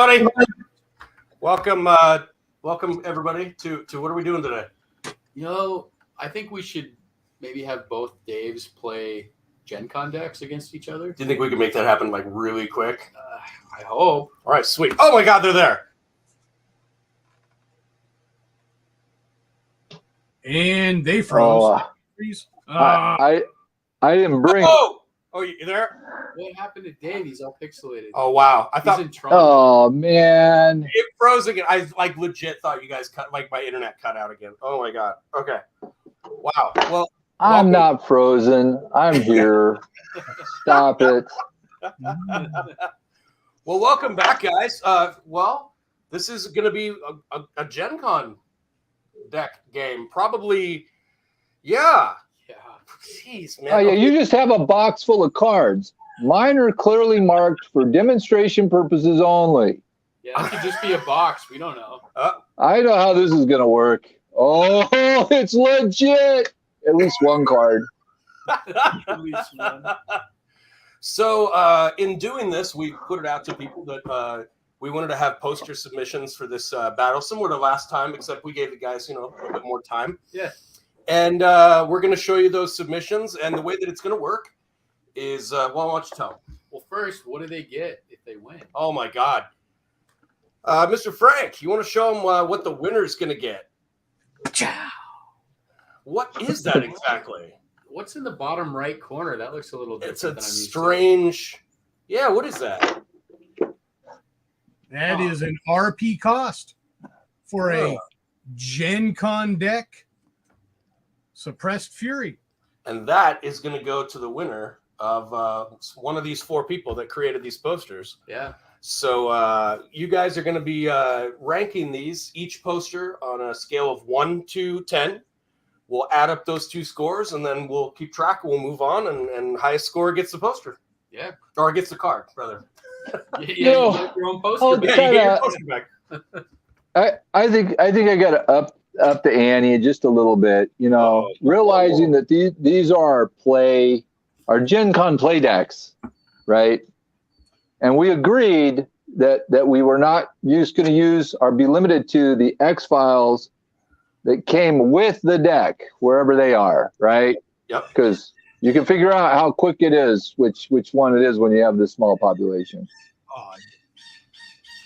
everybody. Welcome everybody to what are we doing today? I think we should maybe have both Daves play GenCon decks against each other. Do you think we can make that happen like really quick? I hope. All right, sweet. Oh my God, they're there. And they froze. I didn't bring. Oh, you there? What happened to Dave? He's all pixelated. Oh wow, I He's thought. in Toronto. Oh man, It froze again. I like legit thought you guys cut like my internet cut out again. Oh my God. Okay. Wow. Well, I'm not frozen. I'm here. Stop it. Well, welcome back, guys. This is going to be a GenCon deck game, probably. Yeah. Jeez, man. Oh yeah, you just have a box full of cards. Mine are clearly marked for demonstration purposes only. Yeah, it could just be a box. We don't know. I know how this is gonna work. Oh, it's legit. At least one card. At least one. So, in doing this, we put it out to people that we wanted to have poster submissions for this battle, similar to last time, except we gave the guys, a little bit more time. Yeah. And we're going to show you those submissions, and the way that it's going to work is, why don't you tell them? Well, first, what do they get if they win? Oh my God, Mr. Frank, you want to show them what the winner's going to get? What is that exactly? What's in the bottom right corner? That looks a little different. It's a than I'm used to. strange. Yeah, what is that? That is an RP cost for a GenCon deck. Suppressed Fury. And that is going to go to the winner of one of these four people that created these posters. Yeah. So you guys are going to be ranking these, each poster on a scale of 1 to 10. We'll add up those two scores, and then we'll keep track. We'll move on, and highest score gets the poster. Yeah. Or gets the card, rather. You get your own poster. Oh, back. Yeah, you get your poster back. I think I got to up the ante just a little bit. Realizing that these are our GenCon play decks, right? And we agreed that we were not just going to use or be limited to the X files that came with the deck, wherever they are, right? Yep. Because you can figure out how quick it is, which one it is when you have this small population.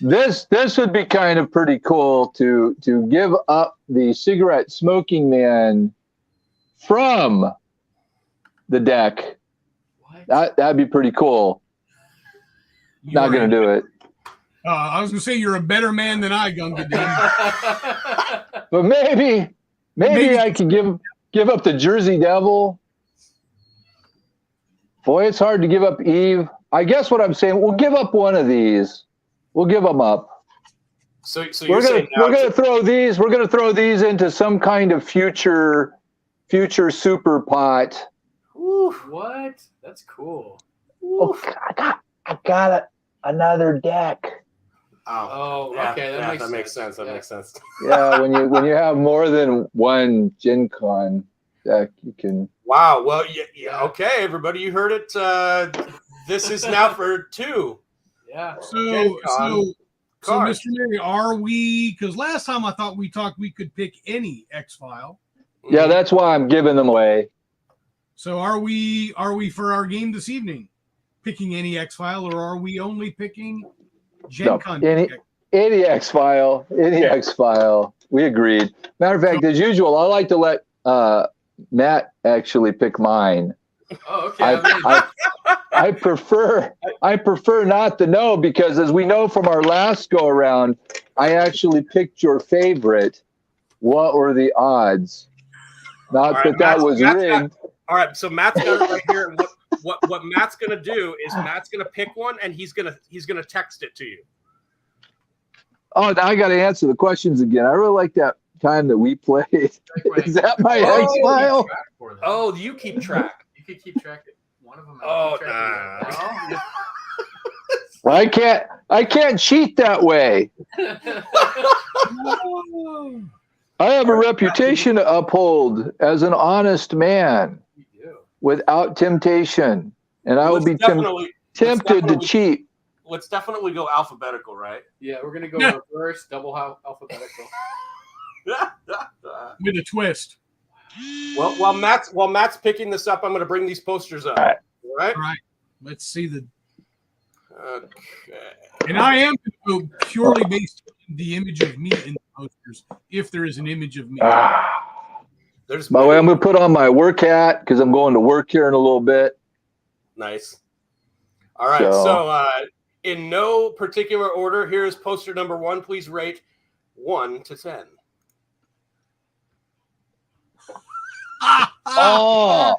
This would be kind of pretty cool to give up the cigarette smoking man from the deck. What? That'd be pretty cool. Not going to do it. I was going to say you're a better man than I, Gunga did. But maybe I could give up the Jersey Devil. Boy, it's hard to give up Eve. I guess what I'm saying, we'll give up one of these. We'll give them up. So you're saying we're gonna throw these. We're gonna throw these into some kind of future super pot. Ooh, what? That's cool. Oh, I got another deck. Oh, okay. That makes sense. That makes sense. Yeah, when you have more than one GenCon deck, you can. Wow. Well, yeah. Okay, everybody, you heard it. This is now for 2. Yeah. So cards. Mr. Mary, are we? Because last time I thought we could pick any X file. Yeah, that's why I'm giving them away. So are we for our game this evening picking any X file, or are we only picking GenCon? No, any X file, X file. We agreed. Matter of fact, as usual, I like to let Matt actually pick mine. Oh, okay. I prefer not to know, because as we know from our last go around, I actually picked your favorite. What were the odds? Not All right, that was rigged. All right, so Matt's got it right here, and what Matt's gonna do is Matt's gonna pick one, and he's gonna text it to you. Oh, now I got to answer the questions again. I really like that time that we played. Is that my X file? Oh, you keep track. You could keep track of one of them. Oh, nah. Well, I can't cheat that way. I have a reputation to uphold as an honest man without temptation, and I will be tempted to cheat. let's definitely go alphabetical, right? Yeah, we're gonna go reverse, double alphabetical. With a twist. Well, while Matt's picking this up, I'm going to bring these posters up. All right. All right. All right. Let's see the. Okay. And I am going to go purely based on the image of me in the posters, if there is an image of me. There's By the way, I'm going to put on my work hat because I'm going to work here in a little bit. nice. All right. So, in no particular order, here is poster number 1. Please rate 1 to 10. Oh,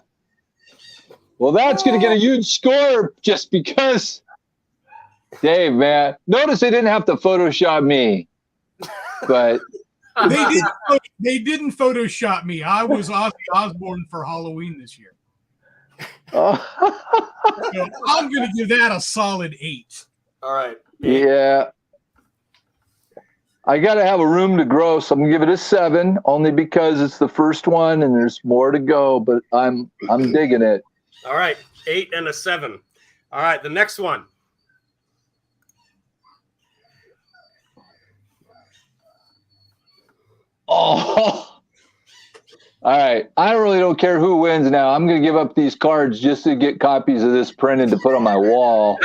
well, that's going to get a huge score just because. Dave, man, notice they didn't have to Photoshop me, but They didn't Photoshop me. I was Ozzy Osbourne for Halloween this year. So I'm going to give that a solid 8. All right. yeah, I got to have a room to grow, so I'm gonna give it a 7, only because it's the first one and there's more to go. But I'm digging it. All right. 8 and a 7. All right. The next one. Oh, all right. I really don't care who wins now. I'm gonna give up these cards just to get copies of this printed to put on my wall.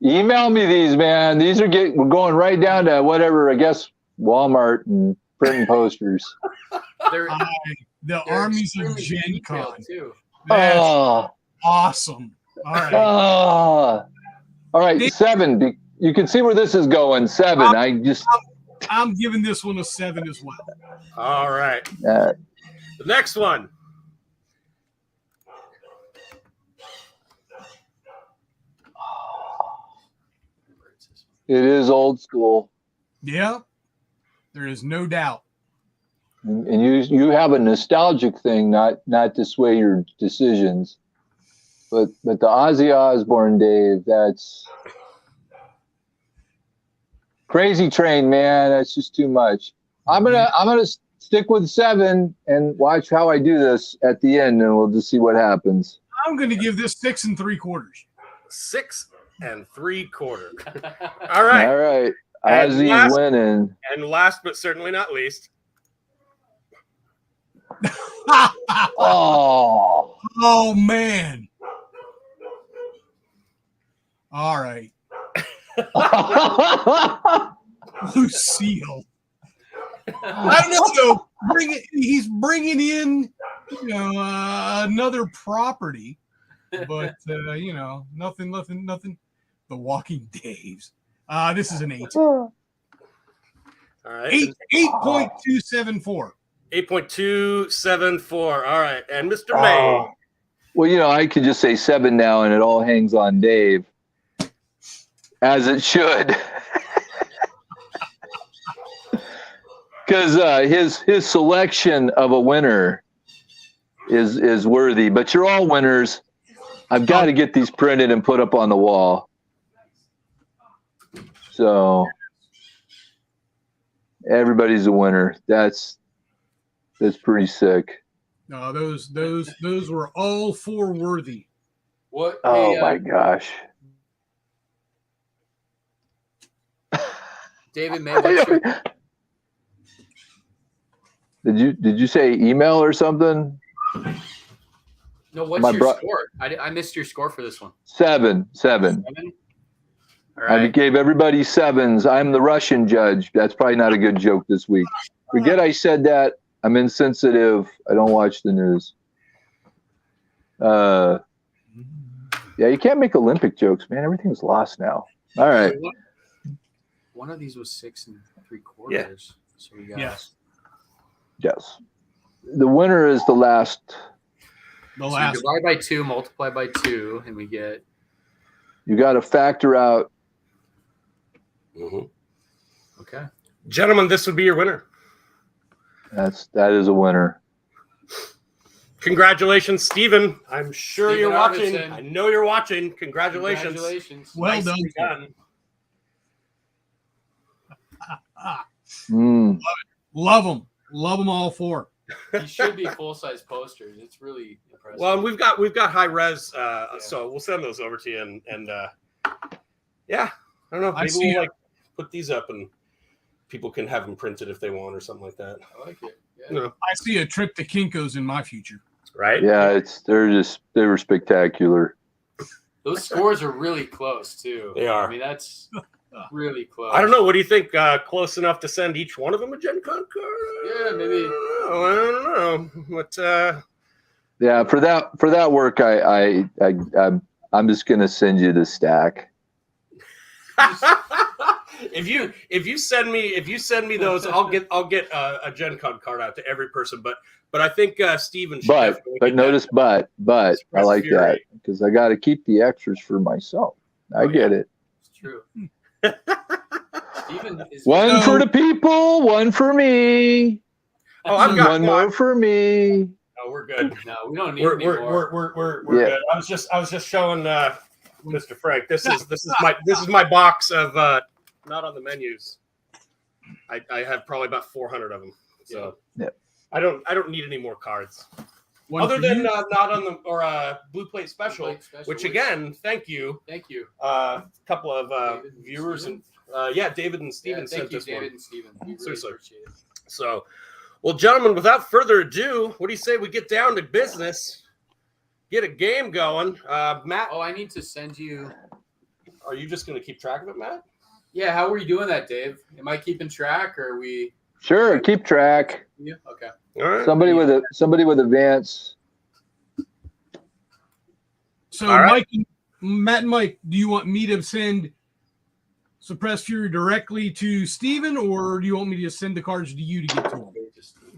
Email me these, man. These are we're going right down to whatever, I guess, Walmart and printing posters. The armies of GenCon. Too. That's Oh, awesome. All right. all right, 7. You can see where this is going. 7. I'm giving this one a 7 as well. All right. The next one. It is old school. Yeah. There is no doubt. And you have a nostalgic thing, not to sway your decisions. But the Ozzy Osbourne, Dave, that's Crazy Train, man. That's just too much. I'm gonna stick with 7 and watch how I do this at the end, and we'll just see what happens. I'm going to give this 6 3/4. 6 3/4. All right. All right. And Ozzy's winning. And last but certainly not least. Oh. Oh, man. All right. Lucille. I don't know. He's bringing in, another property, but nothing. The Walking Daves. This is an 8. All right. 8.274. 8.274. All right. And Mr. May. Well, I could just say 7 now, and it all hangs on Dave, as it should. Because his selection of a winner is worthy. But you're all winners. I've got to get these printed and put up on the wall. So everybody's a winner. That's pretty sick. No, those were all 4 worthy. What? Oh my gosh. David May, what's your, Did you say email or something? no, what's your score? I missed your score for this one. 7. 7. All right. I gave everybody 7s. I'm the Russian judge. That's probably not a good joke this week. Forget I said that. I'm insensitive. I don't watch the news. Yeah, you can't make Olympic jokes, man. Everything's lost now. All right. One of these was 6 3/4. Yeah. So we got Yes. Yes. The winner is the last. The so last. divide by 2, multiply by 2, and we get. You got to factor out. Mm-hmm. Okay. Gentlemen, this would be your winner. That is a winner. Congratulations, Stephen. I'm sure Stephen you're watching. Robinson. I know you're watching. Congratulations. Well Nicely done. done. Love them all 4. These should be full-size posters. It's really impressive. Well, we've got high res, so we'll send those over to you, and yeah, I don't know. Maybe we'll like put these up and people can have them printed if they want or something like that. I like it. Yeah. You know, I see a trip to Kinko's in my future. right? Yeah, they were spectacular. Those scores are really close too. They are. I mean, that's really close. I don't know. What do you think? Close enough to send each one of them a Gen Con card? Yeah, maybe. I don't know. But Yeah, for that work, I'm just gonna send you the stack. if you send me those, I'll get a Gen Con card out to every person. But I think Steven should definitely But get notice that. but I Express like Fury. that because I got to keep the extras for myself. I get it. It's true. Steven is One for the people, one for me. Oh, I've got one more for me. Oh, we're good. No, we don't need We're any more. we're Yeah. good. I was just showing Mr. Frank. This is my box of not on the menus. I have probably about 400 of them. So yeah. I don't need any more cards. One Other for than you. not on the or Blue Plate Special, Blue Plate Special, which again, thank you. Thank you. A couple of David and viewers Steven? and David and Steven Yeah, sent thank you, this David one. and Steven. We really Seriously. appreciate it. So, well, gentlemen, without further ado, what do you say we get down to business? Get a game going. Matt, Oh, I need to send you. are you just going to keep track of it, Matt? Yeah, how are you doing that, Dave? Am I keeping track, or are we? Sure, keep track. Yeah. Okay. All right. Somebody with advance. So, All right. Matt and Mike, do you want me to send Suppress Fury directly to Steven, or do you want me to just send the cards to you to get to him?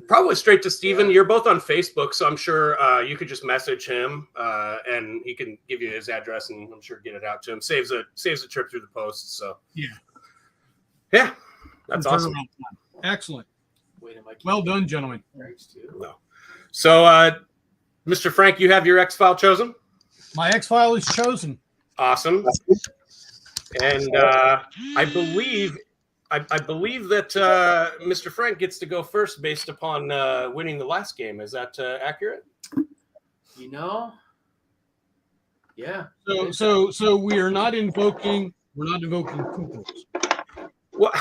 Probably straight to Steven. Yeah. You're both on Facebook, so I'm sure you could just message him and he can give you his address, and I'm sure get it out to him. Saves a trip through the post. So yeah, that's awesome. Turnaround time. Excellent. Wait, am I keeping Well done, gentlemen. Frank's too? No. So, Mr. Frank, you have your X file chosen. My X file is chosen. Awesome. And I believe that Mr. Frank gets to go first based upon winning the last game. Is that accurate? You know. Yeah. So we are not invoking. We're not invoking coupons. Well,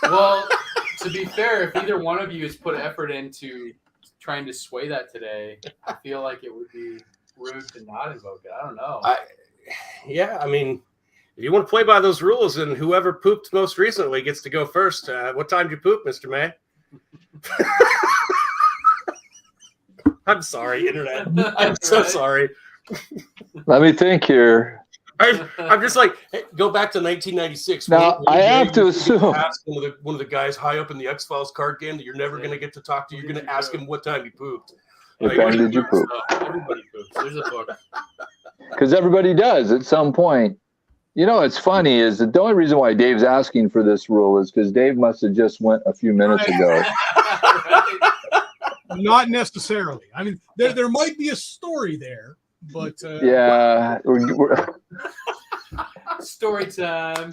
Well, to be fair, if either one of you has put effort into trying to sway that today, I feel like it would be rude to not invoke it. I don't know. yeah, I mean, if you want to play by those rules, and whoever pooped most recently gets to go first. What time did you poop, Mr. May? I'm sorry, Internet. I'm so sorry. Let me think here. I'm just like, hey, go back to 1996. Now, I have to assume. Ask one of the guys high up in the X-Files card game that you're never going to get to talk to. You're going to ask him what time he pooped. What time did you poop? Everybody poops. There's a book. Because everybody does at some point. You know, what's funny is that the only reason why Dave's asking for this rule is because Dave must have just went a few minutes ago. Right? Not necessarily. I mean, there might be a story there, but Yeah. Story time.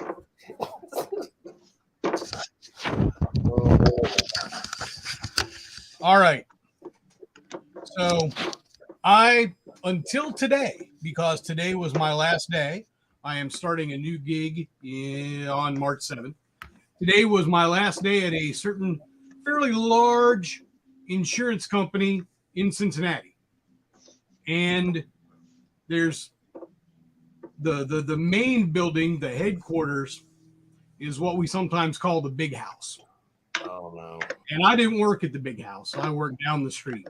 All right. So until today, because today was my last day, I am starting a new gig on March 7th. Today was my last day at a certain fairly large insurance company in Cincinnati. And there's the main building, the headquarters, is what we sometimes call the big house. Oh no! And I didn't work at the big house. I worked down the street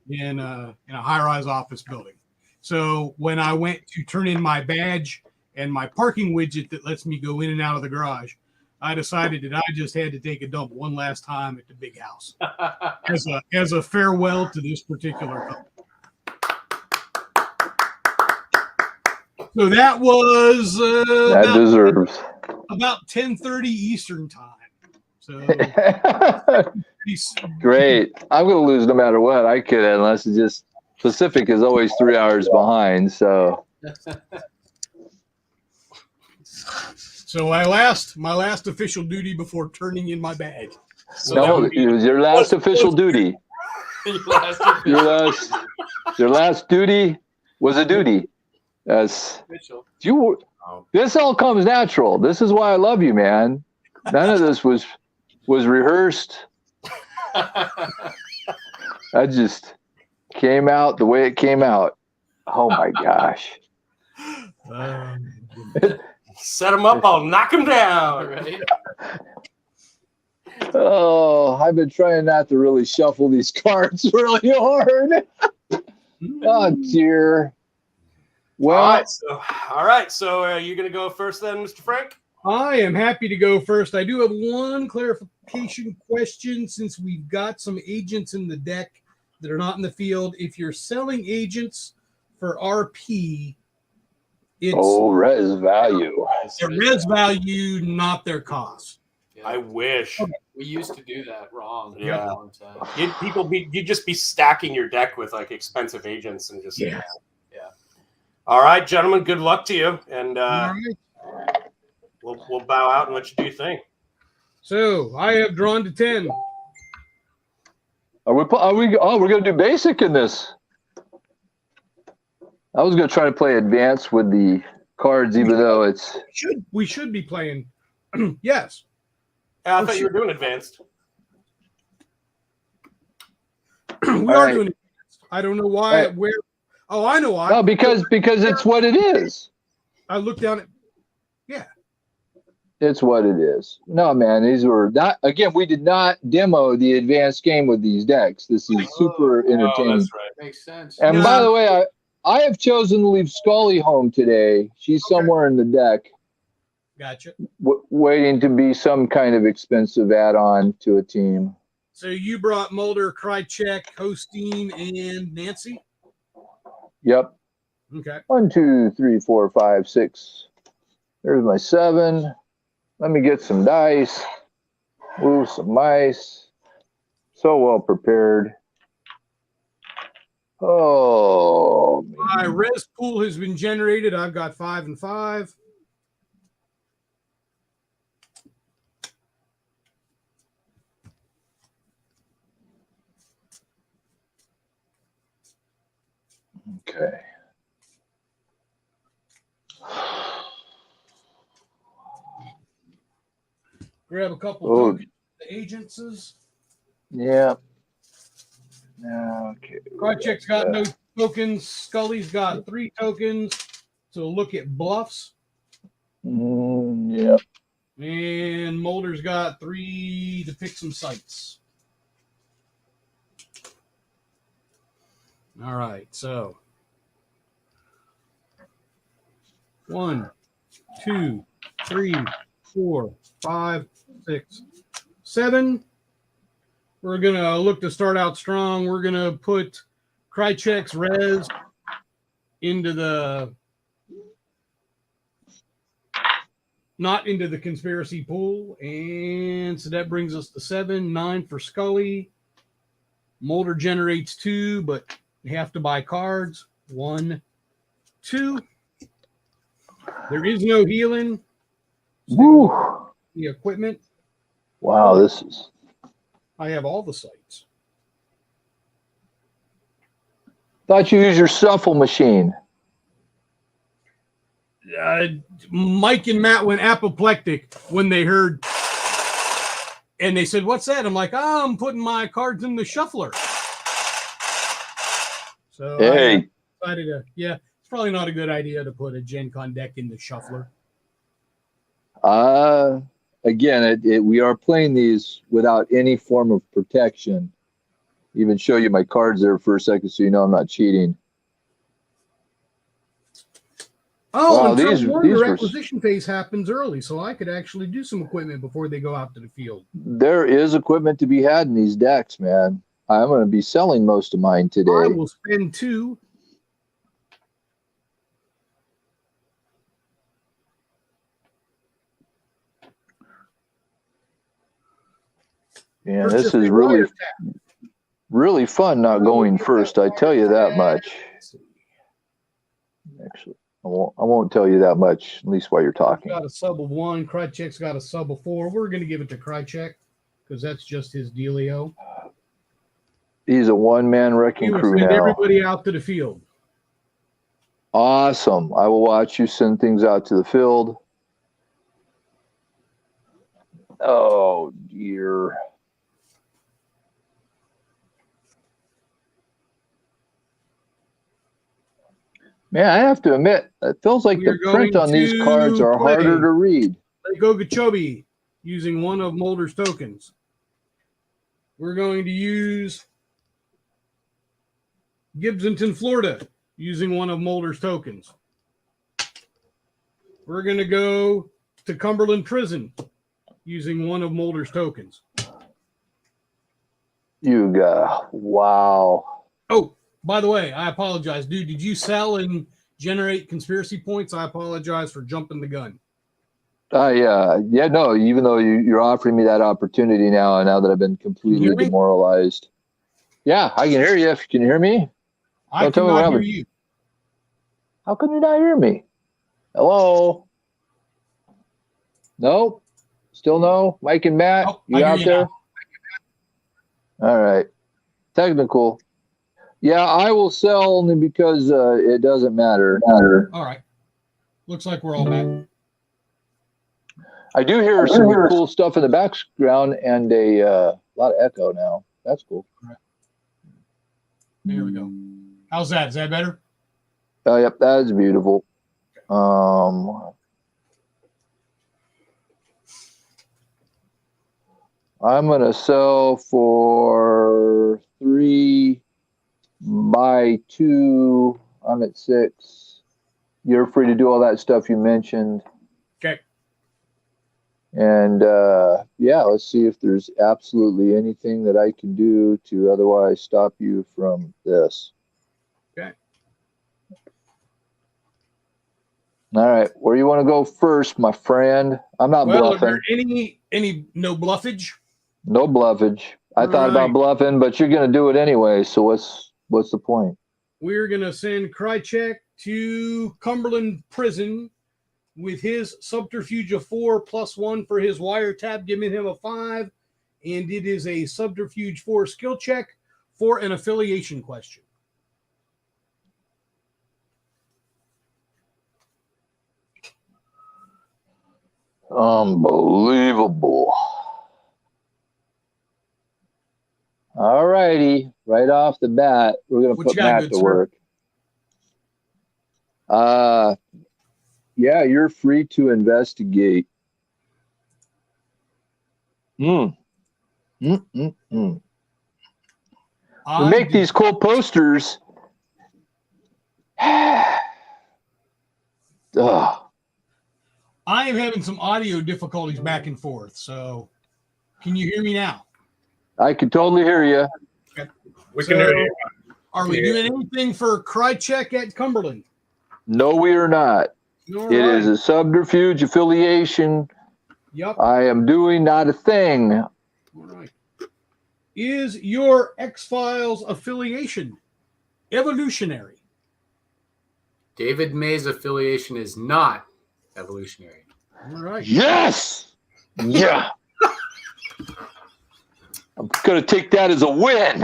in a high-rise office building. So when I went to turn in my badge and my parking widget that lets me go in and out of the garage, I decided that I just had to take a dump one last time at the big house as a farewell to this particular company. So that was That deserves. about 10:30 Eastern time. So Great. I'm going to lose no matter what. I could, unless it's just Pacific is always 3 hours behind. So my last official duty before turning in my badge. So no, that would be- it was your last official duty. Your last duty was a duty. As Mitchell. this all comes natural. This is why I love you, man. None of this was rehearsed. I just came out the way it came out. Oh my gosh. Set him up, I'll knock him down. Right? Oh, I've been trying not to really shuffle these cards really hard. Oh dear. Well, all right. So you're gonna go first, then, Mr. Frank. I am happy to go first. I do have one clarification question since we've got some agents in the deck that are not in the field. If you're selling agents for RP, it's res value. their res value, not their cost. Yeah. I wish. We used to do that wrong. For Yeah. a long time. You'd just be stacking your deck with like expensive agents and just Yeah. All right, gentlemen. Good luck to you, and All right. we'll bow out and let you do your thing. So I have drawn to 10. Are we? Oh, we're gonna do basic in this. I was gonna try to play advanced with the cards, even though it's. We should be playing. Yes. I thought you were doing advanced. We are right. doing it. I don't know why. Right. Where? Oh, I know why. No, because it's what it is. I looked down at. It's what it is. No, man, these were not. Again, we did not demo the advanced game with these decks. This is super entertaining. That's right. Makes sense. And Yeah. by the way, I have chosen to leave Scully home today. She's somewhere in the deck, Gotcha. waiting to be some kind of expensive add-on to a team. So you brought Mulder, Krychek, Hosteen, and Nancy. Yep. Okay. 1, 2, 3, 4, 5, 6. There's my 7. Let me get some dice. Move some mice. So well prepared. Oh, My res pool has been generated. I've got 5 and 5. okay. Grab a couple Oh. tokens, the agents'. Yeah. Okay. Krychek's got no tokens. Scully's got 3 tokens. So look at bluffs. Yeah. And Mulder's got 3 to pick some sites. All right, so 1, 2, 3, 4, 5, 6, 7. We're gonna look to start out strong. We're gonna put Krychek's res into the not into the conspiracy pool, and so that brings us to 7, 9 for Scully. Mulder generates 2, but you have to buy cards. 1, 2. There is no healing. Woo. The equipment. Wow, this is. I have all the sites. Thought you used your shuffle machine. Mike and Matt went apoplectic when they heard, and they said, "What's that?" I'm like, "Oh, I'm putting my cards in the shuffler." So Hey. I decided to, it's probably not a good idea to put a Gen Con deck in the shuffler. Again, we are playing these without any form of protection. Even show you my cards there for a second so you know I'm not cheating. Oh, Wow, and these the were- requisition phase happens early, so I could actually do some equipment before they go out to the field. There is equipment to be had in these decks, man. I'm going to be selling most of mine today. I will spend 2. Yeah, Purchase this is a really, wire really fun not going first. I tell you that much. Actually, I won't tell you that much, at least while you're talking. Got a sub of 1. Krychek's got a sub of 4. We're going to give it to Krychek because that's just his dealio. He's a one-man We wrecking will crew send now. everybody out to the field. Awesome. I will watch you send things out to the field. Oh, dear. Man, I have to admit, it feels like We are the print going on these to cards are play. harder to read. Let go Gachobi using one of Mulder's tokens. We're going to use Gibsonton, Florida, using one of Mulder's tokens. We're going to go to Cumberland Prison using one of Mulder's tokens. You got, wow. Oh, by the way, I apologize. Dude, did you sell and generate conspiracy points? I apologize for jumping the gun. Yeah, no, even though you're offering me that opportunity now that I've been completely demoralized. Yeah, I can hear you. Can you hear me? I cannot hear you. How can you not hear me? Hello? No? Still no? Mike and Matt, you out there? All right. Technical. Yeah, I will sell only because it doesn't matter. All right. Looks like we're all back. I do hear some cool stuff in the background and a lot of echo now. That's cool. All right. There we go. How's that? Is that better? Yep, that is beautiful. I'm going to sell for 3 by 2. I'm at 6. You're free to do all that stuff you mentioned. Okay. And yeah, let's see if there's absolutely anything that I can do to otherwise stop you from this. Okay. All right, where you want to go first, my friend? I'm not bluffing. Are there any no bluffage? No bluffage. I thought about bluffing, but you're going to do it anyway. So what's the point? We're going to send Krychek to Cumberland Prison with his subterfuge of 4 +1 for his wiretap, giving him a 5. And it is a subterfuge 4 skill check for an affiliation question. Unbelievable. All righty. Right off the bat, we're going to put Matt to work. Yeah, you're free to investigate. We make these cool posters. I am having some audio difficulties back and forth. So can you hear me now? I can totally hear you. Okay. We can hear you. Are we doing anything for Krychek at Cumberland? No, we are not. All It right. is a subterfuge affiliation. Yep. I am doing not a thing. All right. Is your X-Files affiliation evolutionary? David May's affiliation is not evolutionary. All right. Yes. Yeah. I'm going to take that as a win.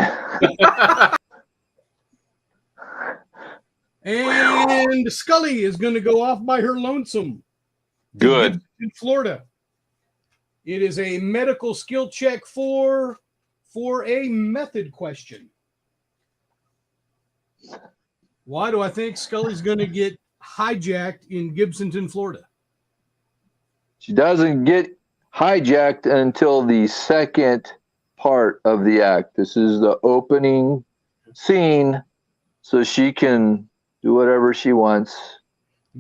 And Scully is going to go off by her lonesome. Good. In Florida. It is a medical skill check for a method question. Why do I think Scully's going to get hijacked in Gibsonton, Florida? She doesn't get hijacked until the second part of the act. This is the opening scene, so she can do whatever she wants.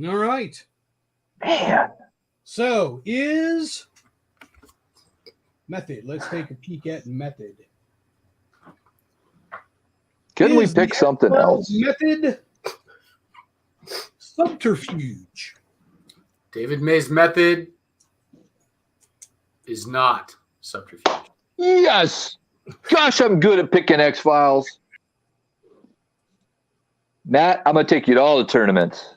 All right. Man. So is method. Let's take a peek at method. Couldn't we pick something else? Method subterfuge. David May's method is not subterfuge. Yes. Gosh, I'm good at picking X-Files. Matt, I'm going to take you to all the tournaments.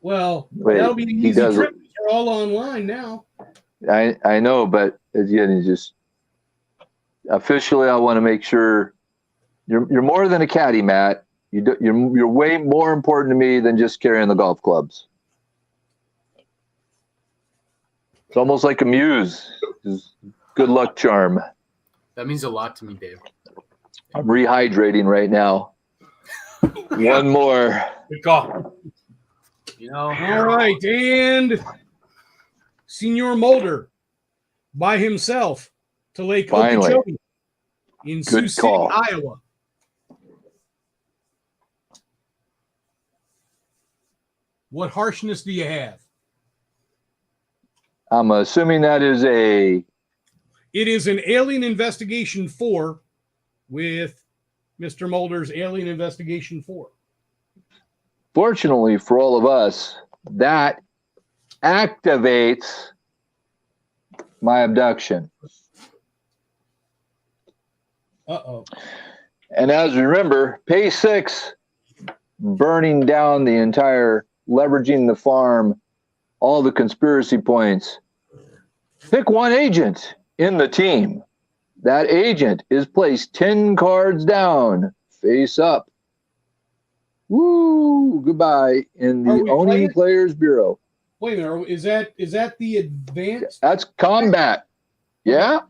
Well, Wait, that'll be an he easy does trip. You're all online now. I know, but again, he just officially, I want to make sure you're more than a caddy, Matt. You're way more important to me than just carrying the golf clubs. It's almost like a muse. Good luck charm. That means a lot to me, Dave. I'm rehydrating right now. One more. Good call. All right, and Senior Mulder by himself to Lake Finally. Okeechobee in Sioux City, call. Iowa. What harshness do you have? I'm assuming that is a... It is an Alien Investigation 4 with Mr. Mulder's Alien Investigation 4. Fortunately for all of us, that activates my abduction. Uh-oh. And as we remember, Pay 6, burning down the entire, leveraging the farm, all the conspiracy points. Pick one agent in the team. That agent is placed 10 cards down, face up. Woo! Goodbye in the Oni Players Bureau. Wait a minute, is that the advanced? That's combat. Yeah.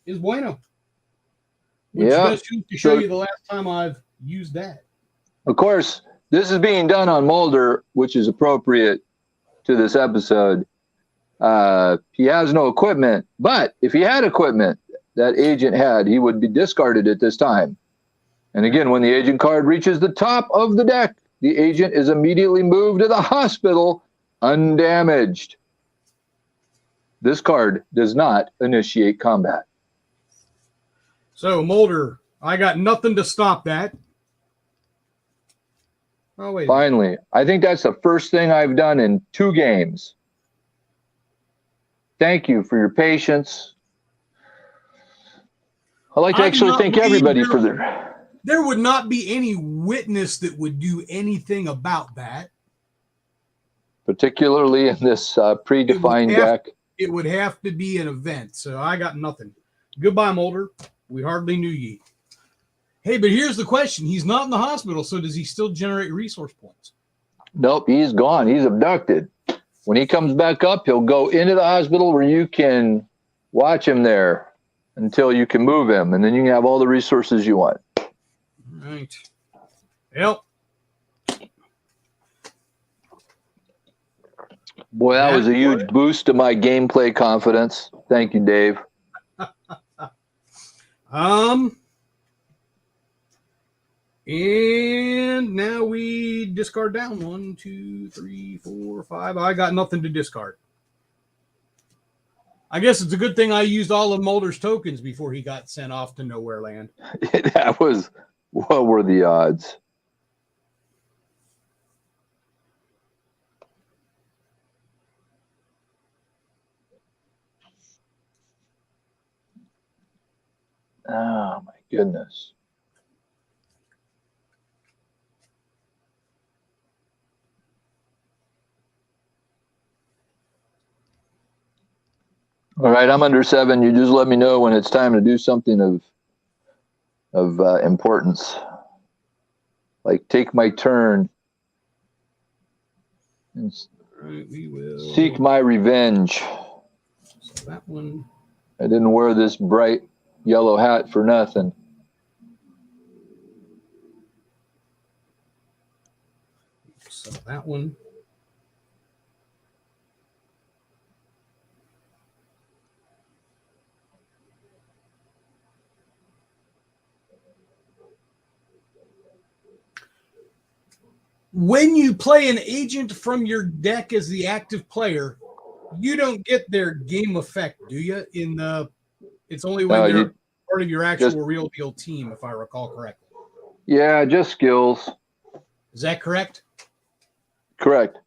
Is bueno. Which Yeah. does shoot to show you the last time I've used that. Of course, this is being done on Mulder, which is appropriate to this episode. He has no equipment, but if he had equipment that agent had, he would be discarded at this time. And again, when the agent card reaches the top of the deck, the agent is immediately moved to the hospital undamaged. This card does not initiate combat. So, Mulder, I got nothing to stop that. Oh, wait. Finally, I think that's the first thing I've done in 2 games. Thank you for your patience. I'd like to actually thank everybody for their... There would not be any witness that would do anything about that. Particularly in this predefined deck. It would have to be an event, so I got nothing. Goodbye, Mulder. We hardly knew ye. Hey, but here's the question. He's not in the hospital, so does he still generate resource points? Nope, he's gone. He's abducted. When he comes back up, he'll go into the hospital where you can watch him there until you can move him, and then you can have all the resources you want. All right. Well. Boy, that was a huge boost to my gameplay confidence. Thank you, Dave. And now we discard down 1, 2, 3, 4, 5. I got nothing to discard. I guess it's a good thing I used all of Mulder's tokens before he got sent off to nowhere land. That was, what were the odds? Oh my goodness. All right, I'm under 7. You just let me know when it's time to do something of importance. Like take my turn and We will seek my revenge. So that one. I didn't wear this bright yellow hat for nothing. So that one. When you play an agent from your deck as the active player, you don't get their game effect, do you? It's only when they're part of your actual real deal team, if I recall correctly. Yeah, just skills. Is that correct? Correct.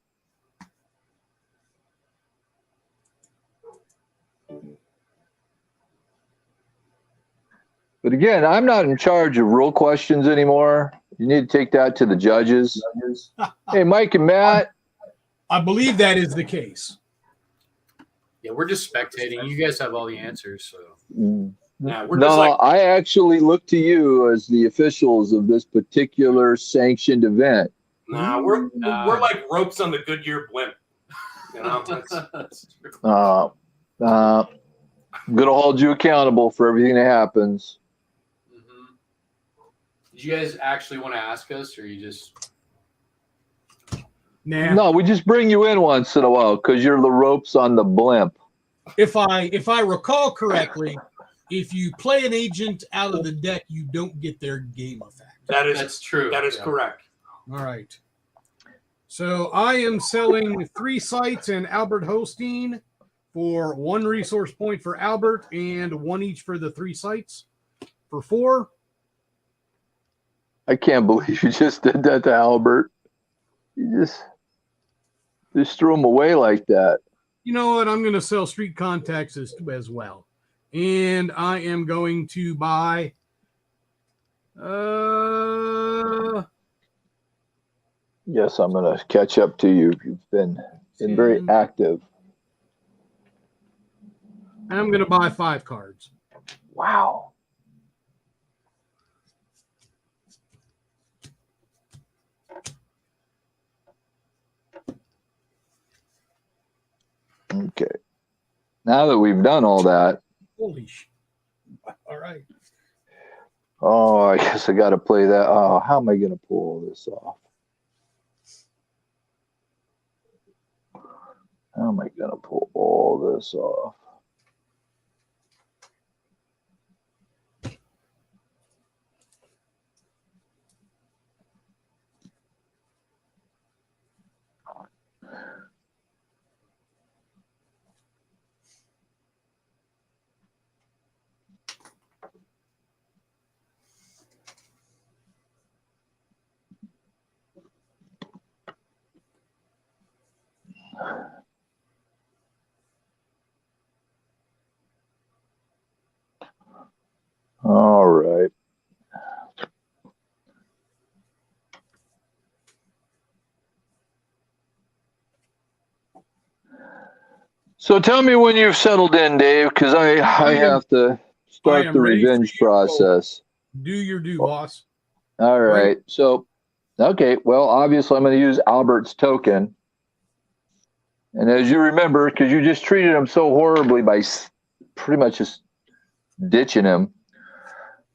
But again, I'm not in charge of rule questions anymore. You need to take that to the judges. Hey, Mike and Matt. I believe that is the case. Yeah, we're just spectating. You guys have all the answers. So Nah, we're just No, like, I actually look to you as the officials of this particular sanctioned event. nah, we're like ropes on the Goodyear blimp. You know, That's true. I'm going to hold you accountable for everything that happens. Mhm. Did you guys actually want to ask us, or you just? Nah. No, we just bring you in once in a while because you're the ropes on the blimp. If I recall correctly, if you play an agent out of the deck, you don't get their game effect. That's true. That is Yeah. correct. All right. So I am selling 3 sites and Albert Holstein for 1 resource point for Albert and 1 each for the 3 sites for 4. I can't believe you just did that to Albert. You just threw him away like that. You know what? I'm going to sell Street Contacts as well. And I am going to buy Yes, I'm going to catch up to you. You've been very active. I'm going to buy 5 cards. Wow. Okay. Now that we've done all that. Holy shit. All right. Oh, I guess I got to play that. Oh, how am I going to pull all this off? How am I going to pull all this off? All right. So tell me when you've settled in, Dave, because I have to start the revenge process. Do your due, boss. All right. So, okay. Well, obviously, I'm going to use Albert's token. And as you remember, because you just treated him so horribly by pretty much just ditching him,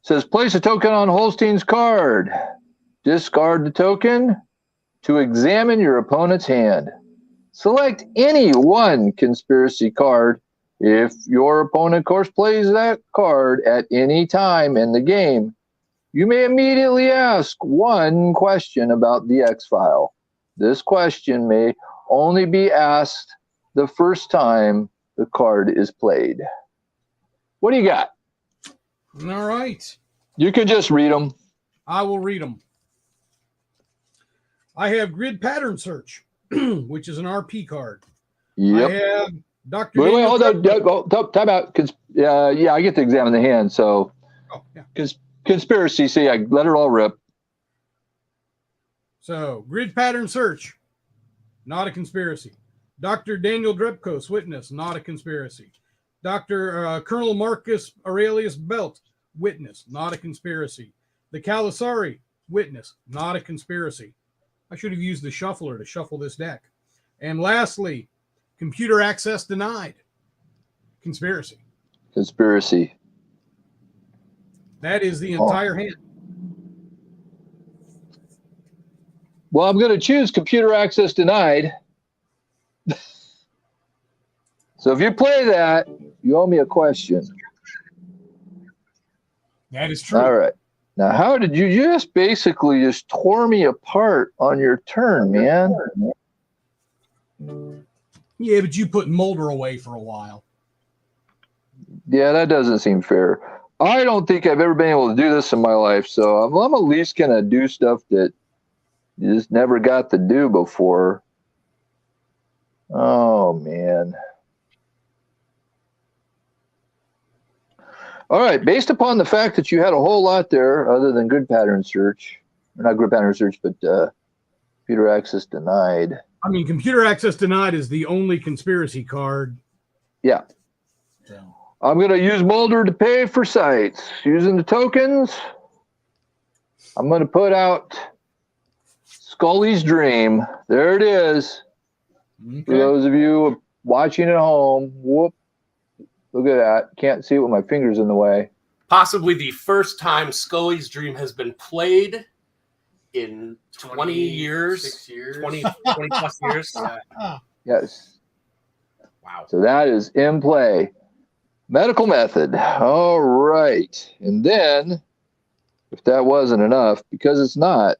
it says place a token on Holstein's card. Discard the token to examine your opponent's hand. Select any one conspiracy card. If your opponent, of course, plays that card at any time in the game, you may immediately ask one question about the X-File. This question may only be asked the first time the card is played. What do you got? All right. You can just read them. I will read them. I have Grid Pattern Search, which is an RP card. Yep. I have Dr. Wait, Daniel hold on. Time out. Yeah, I get to examine the hand. So, conspiracy. See, I let it all rip. So, Grid Pattern Search, not a conspiracy. Dr. Daniel Drepkos, witness, not a conspiracy. Dr. Colonel Marcus Aurelius Belt, witness, not a conspiracy. The Calasari, witness, not a conspiracy. I should have used the shuffler to shuffle this deck. And lastly, computer access denied. Conspiracy. Conspiracy. That is the entire hand. Well, I'm going to choose computer access denied. So if you play that, you owe me a question. That is true. All right. Now, how did you just basically just tore me apart on your turn, man? Yeah, but you put Mulder away for a while. Yeah, that doesn't seem fair. I don't think I've ever been able to do this in my life, so I'm at least going to do stuff that you just never got to do before. Oh, man. All right, based upon the fact that you had a whole lot there other than Grid Pattern Search, or not Grid Pattern Search, but computer access denied. I mean, computer access denied is the only conspiracy card. Yeah. So. I'm going to use Molder to pay for sites. Using the tokens, I'm going to put out Scully's Dream. There it is. Okay. For those of you watching at home, whoop, look at that. Can't see it with my fingers in the way. Possibly the first time Scully's Dream has been played in 20 years. 6 years. 20 plus years. Yes. Wow. So that is in play. Medical method. All right. And then, if that wasn't enough, because it's not,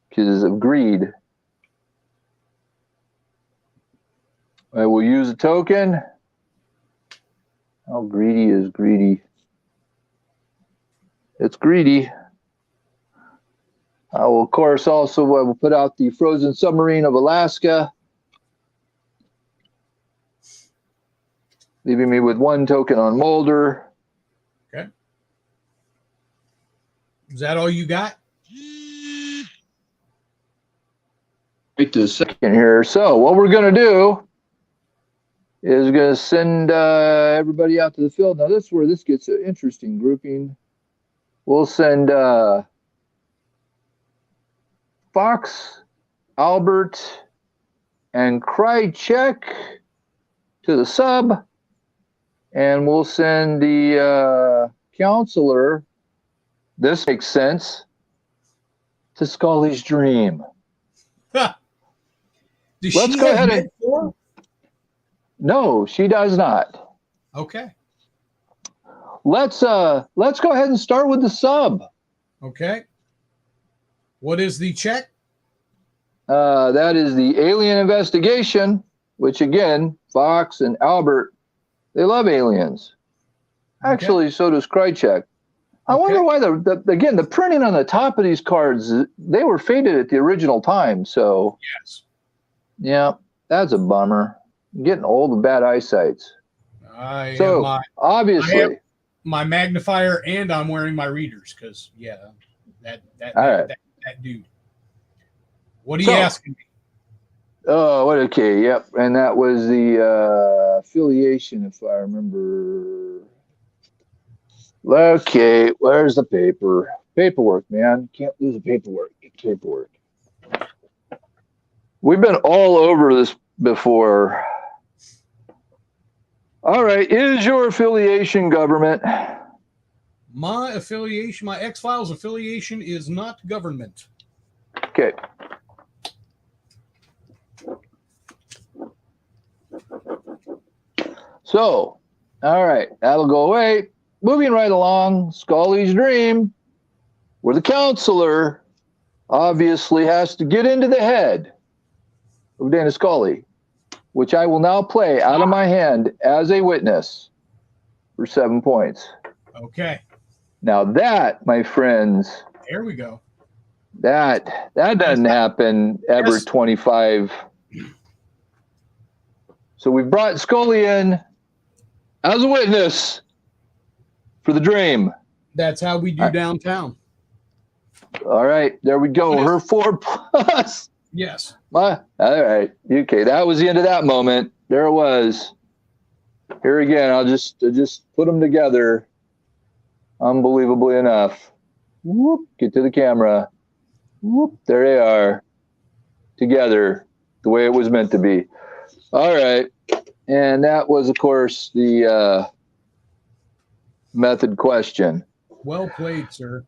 because of greed, I will use a token. How greedy is greedy? It's greedy. I will, of course, also I will put out the Frozen Submarine of Alaska, leaving me with one token on Molder. Okay. Is that all you got? Wait a second here. So what we're going to do is going to send everybody out to the field. Now this is where this gets an interesting grouping. We'll send Fox, Albert, and Krychek to the sub, and we'll send the counselor, this makes sense, to Scully's Dream. Does Let's she go have ahead med and- four? No, she does not. Okay. Let's go ahead and start with the sub. Okay. What is the check? That is the alien investigation, which again, Fox and Albert, they love aliens. Okay. Actually, so does Krychek. I Okay. wonder why the printing on the top of these cards, they were faded at the original time. So Yes. yeah, that's a bummer. I'm getting old with bad eyesight. I So have obviously, my magnifier and I'm wearing my readers because that All right. that dude. What are you So- asking me? oh, what? Okay, yep, and that was the affiliation, if I remember. Okay, where's the paper? Paperwork, man. Can't lose the paperwork. Get paperwork. We've been all over this before. All right, is your affiliation government? My affiliation, my X-Files affiliation is not government. Okay. So, all right, that'll go away. Moving right along, Scully's Dream, where the counselor obviously has to get into the head of Dana Scully, which I will now play out of my hand as a witness for 7 points. Okay. Now that, my friends, There we go. that doesn't happen ever Yes. 25. So we brought Scully in as a witness for the dream. That's how we do downtown. All right, there we go. Her 4+. Yes. All right. Okay, that was the end of that moment. There it was. Here again, I'll just put them together. Unbelievably enough. Whoop, get to the camera. Whoop, there they are. Together, the way it was meant to be. All right. And that was, of course, the method question. Well played, sir.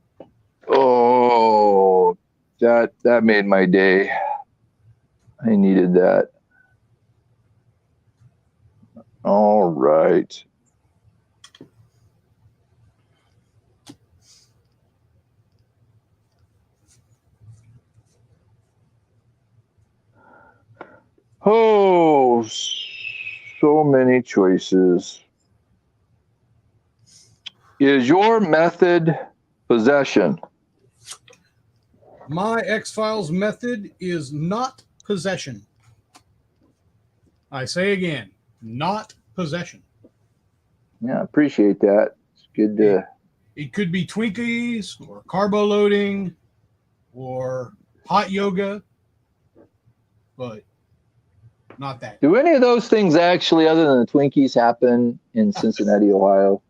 Oh, that made my day. I needed that. All right. Oh, so many choices. Is your method possession? My X-Files method is not possession. I say again, not possession. Yeah, I appreciate that. It's good to. It could be Twinkies or carbo loading or hot yoga, but not that. Do any of those things actually, other than the Twinkies, happen in Cincinnati, Ohio?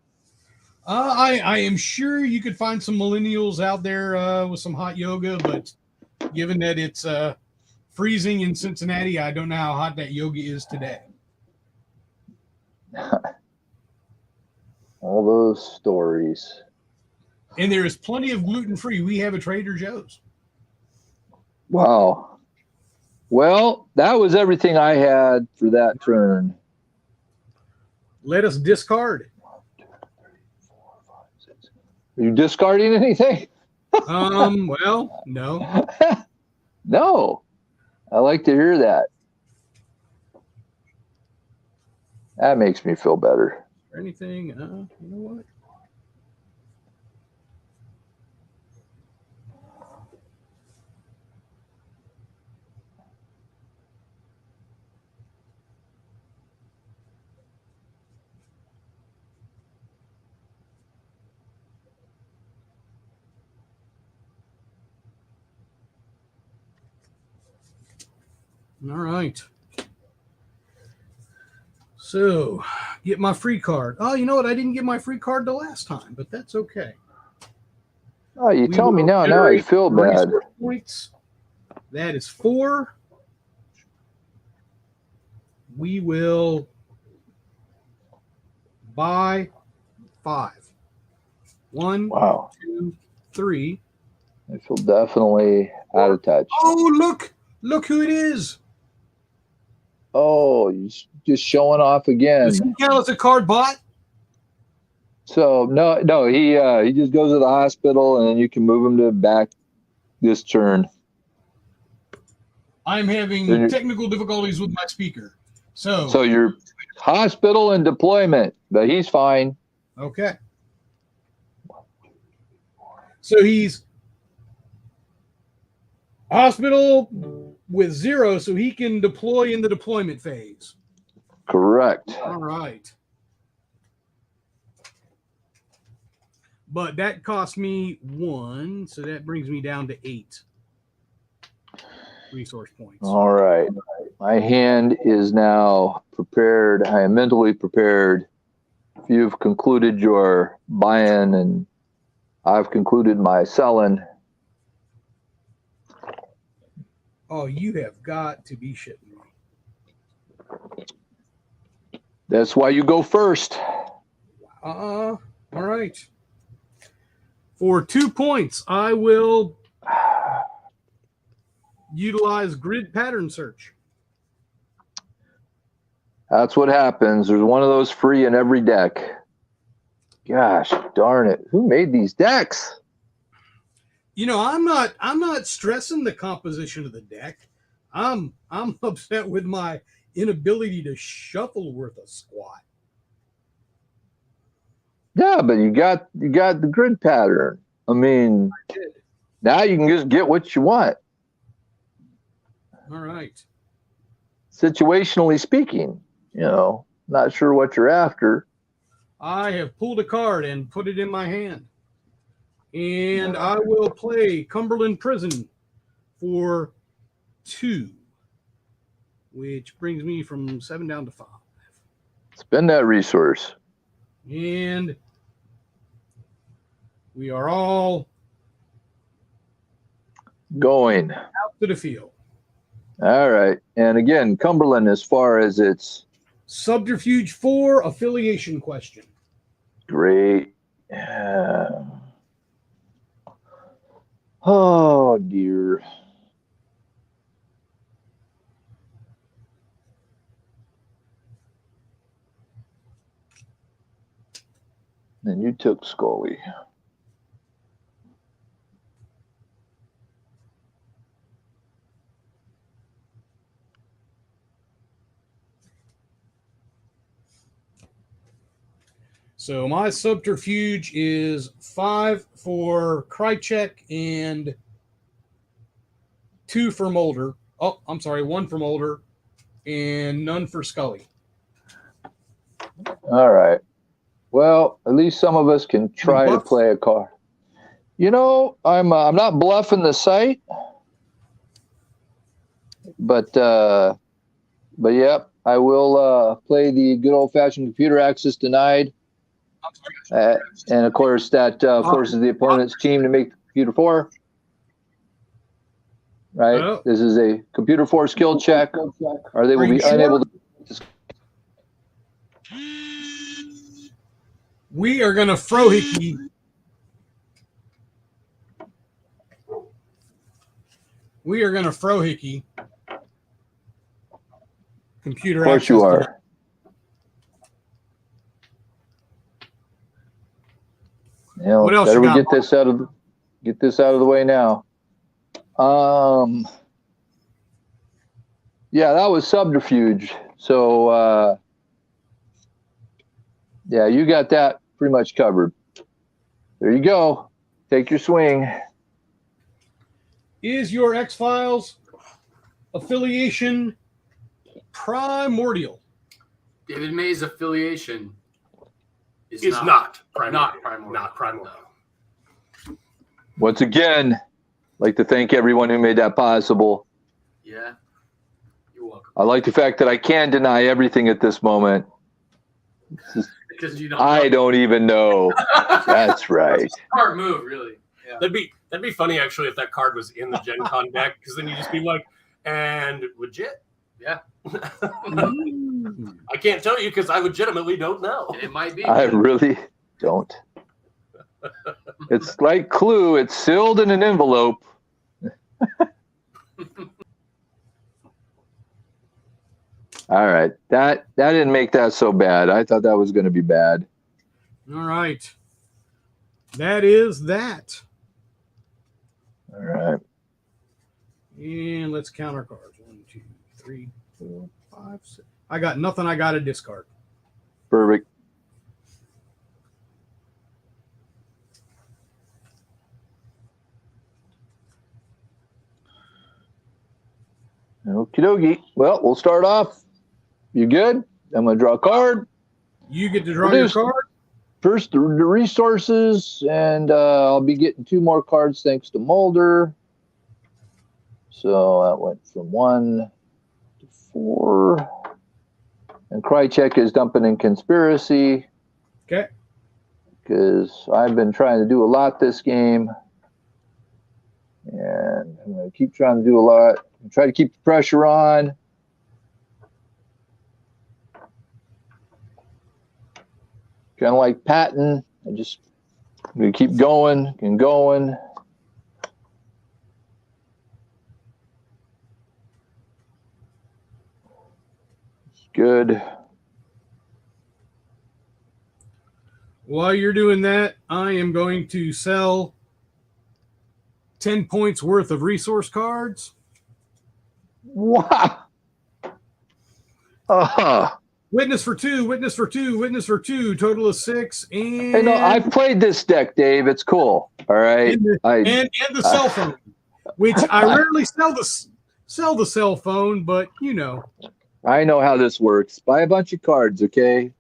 I am sure you could find some millennials out there with some hot yoga, but given that it's freezing in Cincinnati, I don't know how hot that yoga is today. All those stories. And there is plenty of gluten-free. We have a Trader Joe's. Wow. Well, that was everything I had for that turn. Let us discard. Are you discarding anything? Well, no. No. I like to hear that. That makes me feel better. Anything? You know what? All right. So, get my free card. Oh, you know what? I didn't get my free card the last time, but that's okay. Oh, you We tell me will now. Now I generate feel bad. resource points. That is 4. We will buy 5. 1, Wow. 2, 3. I feel definitely out of touch. Oh, look who it is. Oh, he's just showing off again. Does he count as a card bot? So no, he just goes to the hospital and then you can move him to back this turn. I'm having Then technical difficulties with my speaker. So you're hospital and deployment, but he's fine. Okay. So he's hospital with 0, so he can deploy in the deployment phase. Correct. All right. But that cost me 1, so that brings me down to 8 resource points. All right. My hand is now prepared. I am mentally prepared. If you've concluded your buying and I've concluded my selling. Oh, you have got to be shitting me. That's why you go first. All right. For 2 points, I will utilize grid pattern search. That's what happens. There's one of those free in every deck. Gosh, darn it. Who made these decks? You know, I'm not stressing the composition of the deck. I'm upset with my inability to shuffle worth a squat. Yeah, but you got the grid pattern. I mean, now you can just get what you want. All right. Situationally speaking, not sure what you're after. I have pulled a card and put it in my hand. And I will play Cumberland Prison for 2, which brings me from 7 down to 5. Spend that resource. And we are all going out to the field. All right. And again, Cumberland, as far as its Subterfuge 4 affiliation question. Great. Oh, dear. And you took Scully. So my subterfuge is 5 for Krychek and 2 for Mulder. Oh, I'm sorry, 1 for Mulder and none for Scully. All right. Well, at least some of us can try to play a card. I'm not bluffing the site, but But yep, I will play the good old-fashioned computer access denied. And of course, that forces the opponent's team to make the computer 4. Right? Oh. This is a computer 4 skill check, or they will be unable to. We are going to frohickey. We are going to frohickey. Computer Of course access you denied. are. You know, What else better you we got? get this out of the way now. Yeah, that was subterfuge. So yeah, you got that pretty much covered. There you go. Take your swing. Is your X-Files affiliation primordial? David May's affiliation Is not primordial. Not primordial. Not primordial. Once again, I'd like to thank everyone who made that possible. Yeah. You're welcome. I like the fact that I can deny everything at this moment. Because you don't. I don't even know. That's right. Smart move, really. Yeah. That'd be funny actually if that card was in the Gen Con deck, because then you just be like, and legit. Yeah. I can't tell you because I legitimately don't know. It might be. I really don't. It's like Clue. It's sealed in an envelope. All right. That didn't make that so bad. I thought that was going to be bad. All right. That is that. All right. And let's count our cards. 1, 2, 3, 4, 5, 6. I got nothing. I got to discard. Perfect. Okie dokie. Well, we'll start off. You good? I'm going to draw a card. You get to draw your card. First, the resources, and I'll be getting 2 more cards thanks to Mulder. So that went from 1 to 4. And Krychek is dumping in conspiracy. Okay. Because I've been trying to do a lot this game. And I'm going to keep trying to do a lot. Try to keep the pressure on. Kind of like Patton. I'm going to keep going and going. It's good. While you're doing that, I am going to sell 10 points worth of resource cards. Wow. Witness for 2, witness for 2, witness for 2, total of 6. And Hey, no, I've played this deck, Dave. It's cool. All right. And the cell phone, which I rarely sell the cell phone, but you know. I know how this works. Buy a bunch of cards, okay?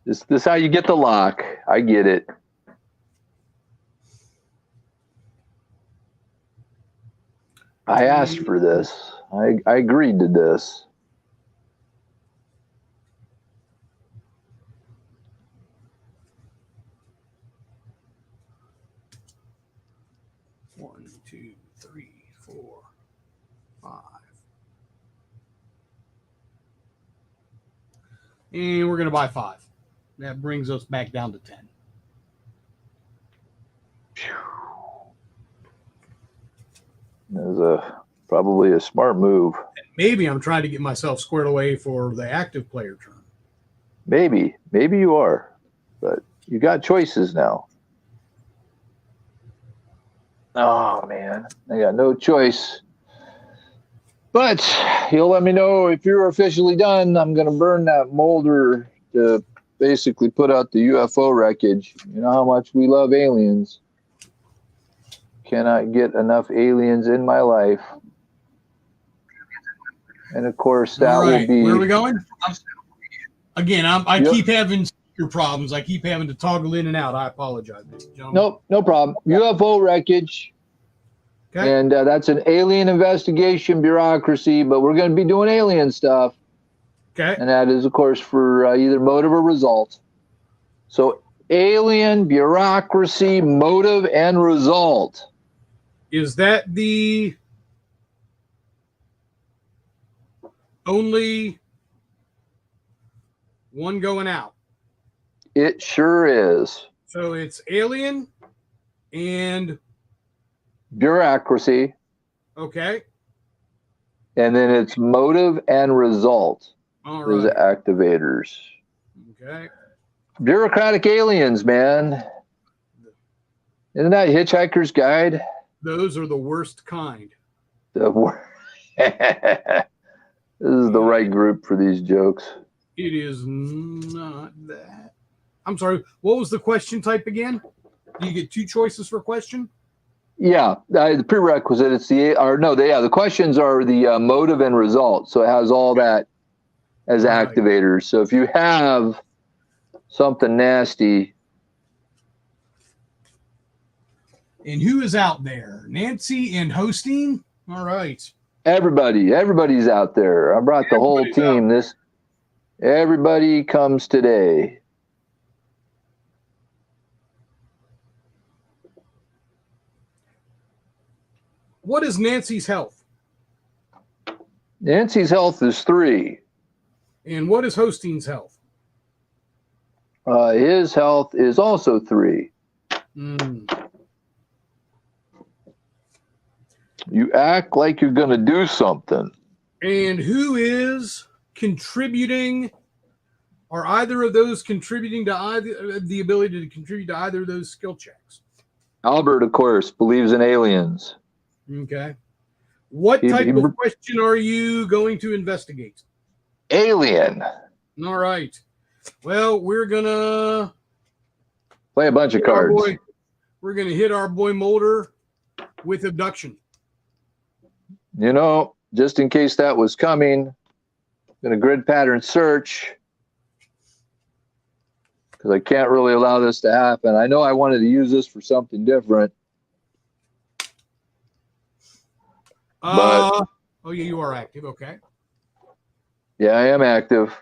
This is how you get the lock. I get it. I asked for this. I agreed to this. One, 2, 3, 4, 5. And we're going to buy 5. That brings us back down to 10. It was probably a smart move. Maybe I'm trying to get myself squared away for the active player turn. Maybe you are, but you got choices now. Oh man, I got no choice. But you'll let me know if you're officially done. I'm gonna burn that molder to basically put out the UFO wreckage. You know how much we love aliens. Cannot get enough aliens in my life. And of course, that will be. Where are we going? Again, I Yep. keep having speaker problems. I keep having to toggle in and out. I apologize, gentlemen. Nope, no problem. UFO wreckage. Okay. And that's an alien investigation bureaucracy, but we're going to be doing alien stuff. Okay. And that is, of course, for either motive or result. So alien, bureaucracy, motive, and result. Is that the only one going out? It sure is. So it's alien and Bureaucracy, okay. and then it's motive and result. All Those right. are activators. Okay. Bureaucratic aliens, man. Isn't that Hitchhiker's Guide? Those are the worst kind. This is the right group for these jokes. It is not that. I'm sorry. What was the question type again? Do you get two choices for question? Yeah, the prerequisite. It's the questions are the motive and result. So it has all that as Right. activators. So if you have something nasty, And who is out there? Nancy and hosting? All right. everybody's out there. I brought the whole Everybody's out team. Everybody comes today. What is Nancy's health? Nancy's health is 3. And what is hosting's health? His health is also 3. You act like you're going to do something. And who is contributing? Are either of those contributing to either the ability to contribute to either of those skill checks? Albert, of course, believes in aliens. Okay. What type of question are you going to investigate? Alien. All right. Well, we're gonna Play a bunch of cards. We're gonna hit our boy Mulder with abduction. You know, just in case that was coming, I'm going to grid pattern search because I can't really allow this to happen. I know I wanted to use this for something different. But oh yeah, you are active. Okay. Yeah, I am active.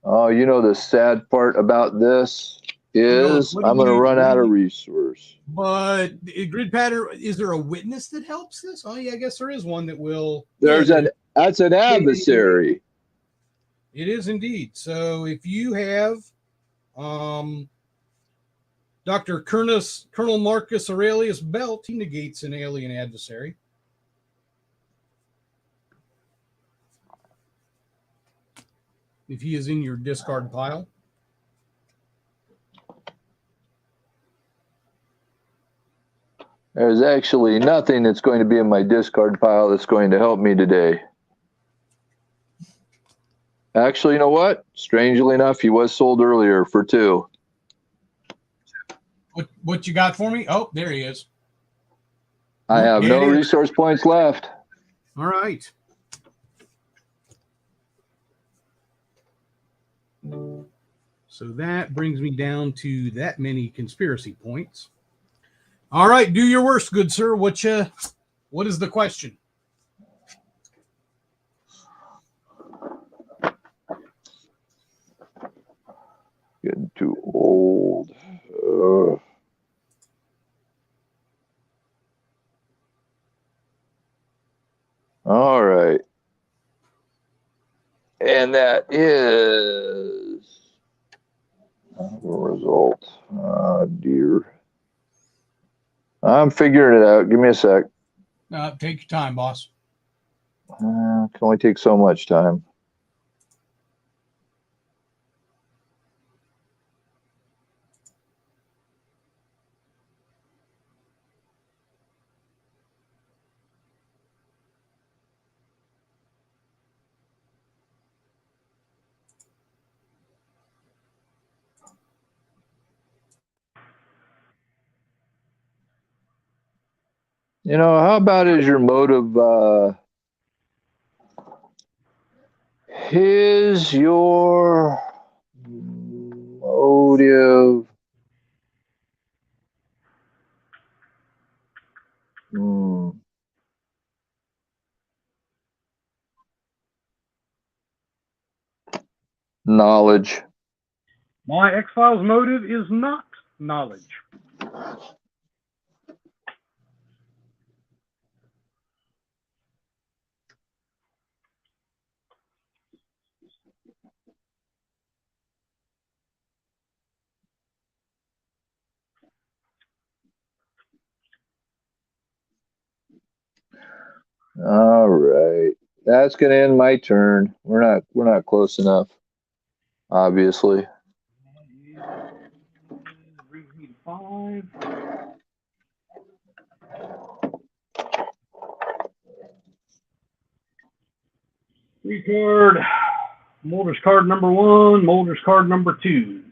Oh, you know the sad part about this is I'm going to run out of resource. But grid pattern, is there a witness that helps this? Oh yeah, I guess there is one that will. That's an adversary. It is indeed. So if you have Dr. Colonel Marcus Aurelius Belt, he negates an alien adversary. If he is in your discard pile. There's actually nothing that's going to be in my discard pile that's going to help me today. Actually, you know what? Strangely enough, he was sold earlier for 2. What you got for me? Oh, there he is. I have no resource points left. All right. So that brings me down to that many conspiracy points. All right, do your worst, good sir. What is the question? Getting too old. All right. And that is the result. Oh, dear. I'm figuring it out. Give me a sec. Take your time, boss. Can only take so much time. You know, how about is your motive? Is your motive Knowledge. My X-Files motive is not knowledge. All right. That's gonna end my turn. We're not close enough, obviously. Brings me to 5. Three card. Molder's card number 1. Molder's card number 2.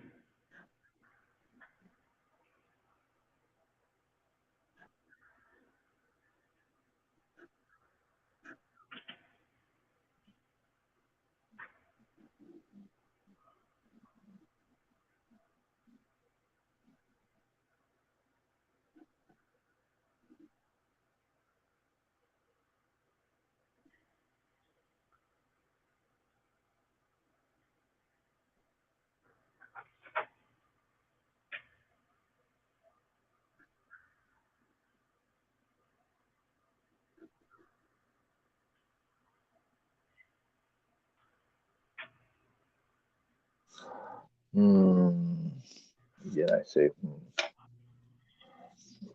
Again, I say.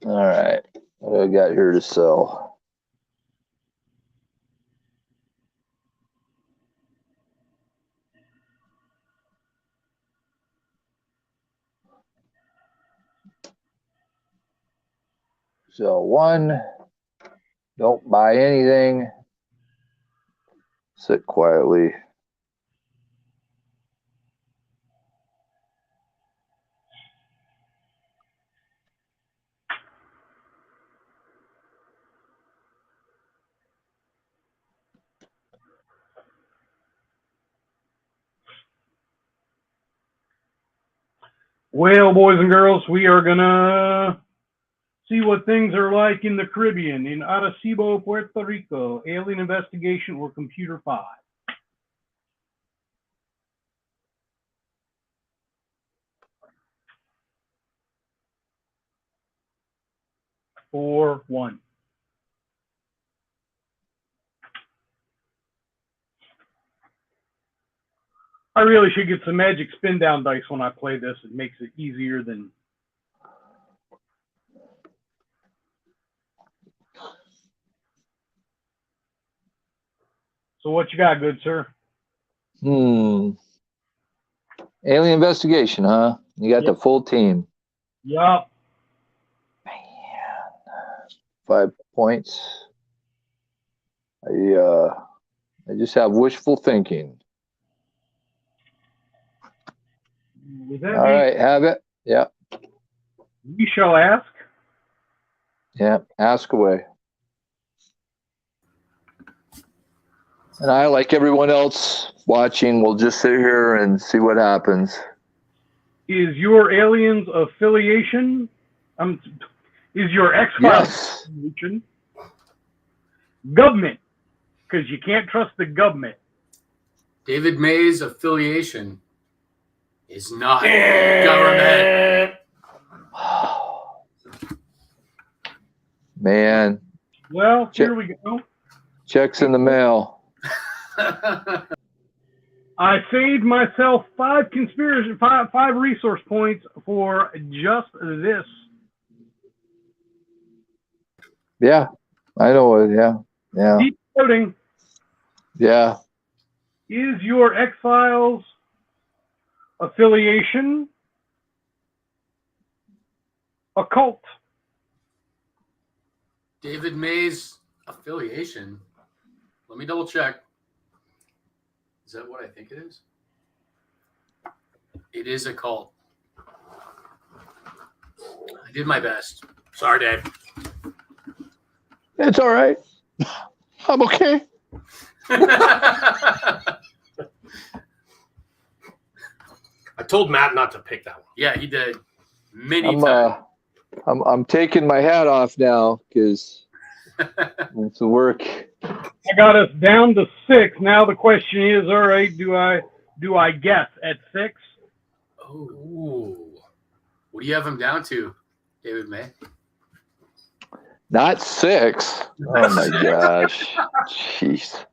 All right. What do I got here to sell? Sell 1. Don't buy anything. Sit quietly. Well, boys and girls, we are going to see what things are like in the Caribbean, in Arecibo, Puerto Rico, alien investigation or computer 5. 4-1. I really should get some magic spin down dice when I play this. It makes it easier than. So what you got, good sir? Alien investigation, huh? You got the full team. Yup. Man. 5 points. I just have wishful thinking. With that All right, have it. Yeah. we shall ask. Yeah, ask away. And I, like everyone else watching, will just sit here and see what happens. Is your alien's affiliation? Is your X-Files affiliation government? Because you can't trust the government. David May's affiliation is not government. Man. Well, here we go. Checks in the mail. I saved myself 5 resource points for just this. Yeah, I know. Yeah. Deep coding. Yeah. Is your X-Files affiliation a cult? David May's affiliation. Let me double check. Is that what I think it is? It is a cult. I did my best. Sorry, Dave. It's all right. I'm okay. I told Matt not to pick that one. Yeah, he did. Many times. I'm taking my hat off now because it's the work. I got us down to 6. Now the question is, all right, do I do I guess at 6? Oh, what do you have him down to, David May? Not 6. Oh my gosh. Jeez.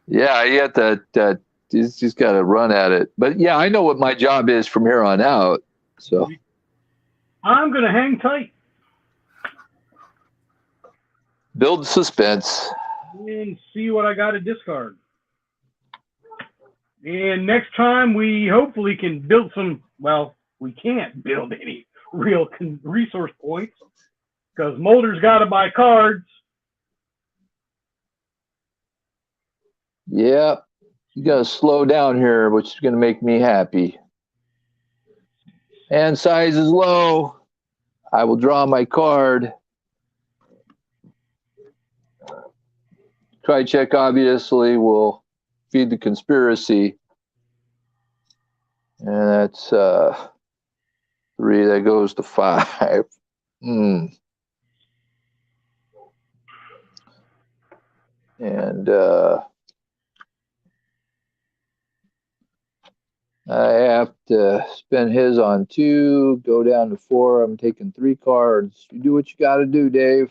Yeah, you got that. He's just got to run at it. But yeah, I know what my job is from here on out. So I'm going to hang tight build suspense. and see what I got to discard. And next time we hopefully can build some, well, we can't build any real resource points because Mulder's got to buy cards. Yeah, you got to slow down here, which is going to make me happy. And size is low. I will draw my card. Try check obviously will feed the conspiracy. And that's 3. That goes to 5. And I have to spend his on 2, go down to 4. I'm taking 3 cards. You do what you got to do, Dave.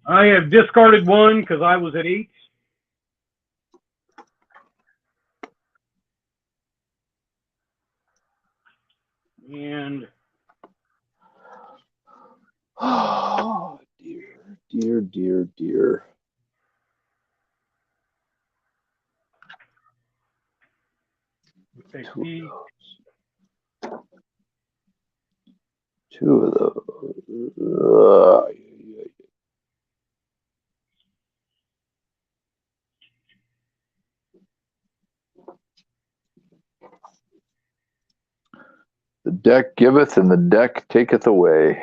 I have discarded 1 because I was at 8. And Oh, dear. take these. 2 of those. The deck giveth and the deck taketh away.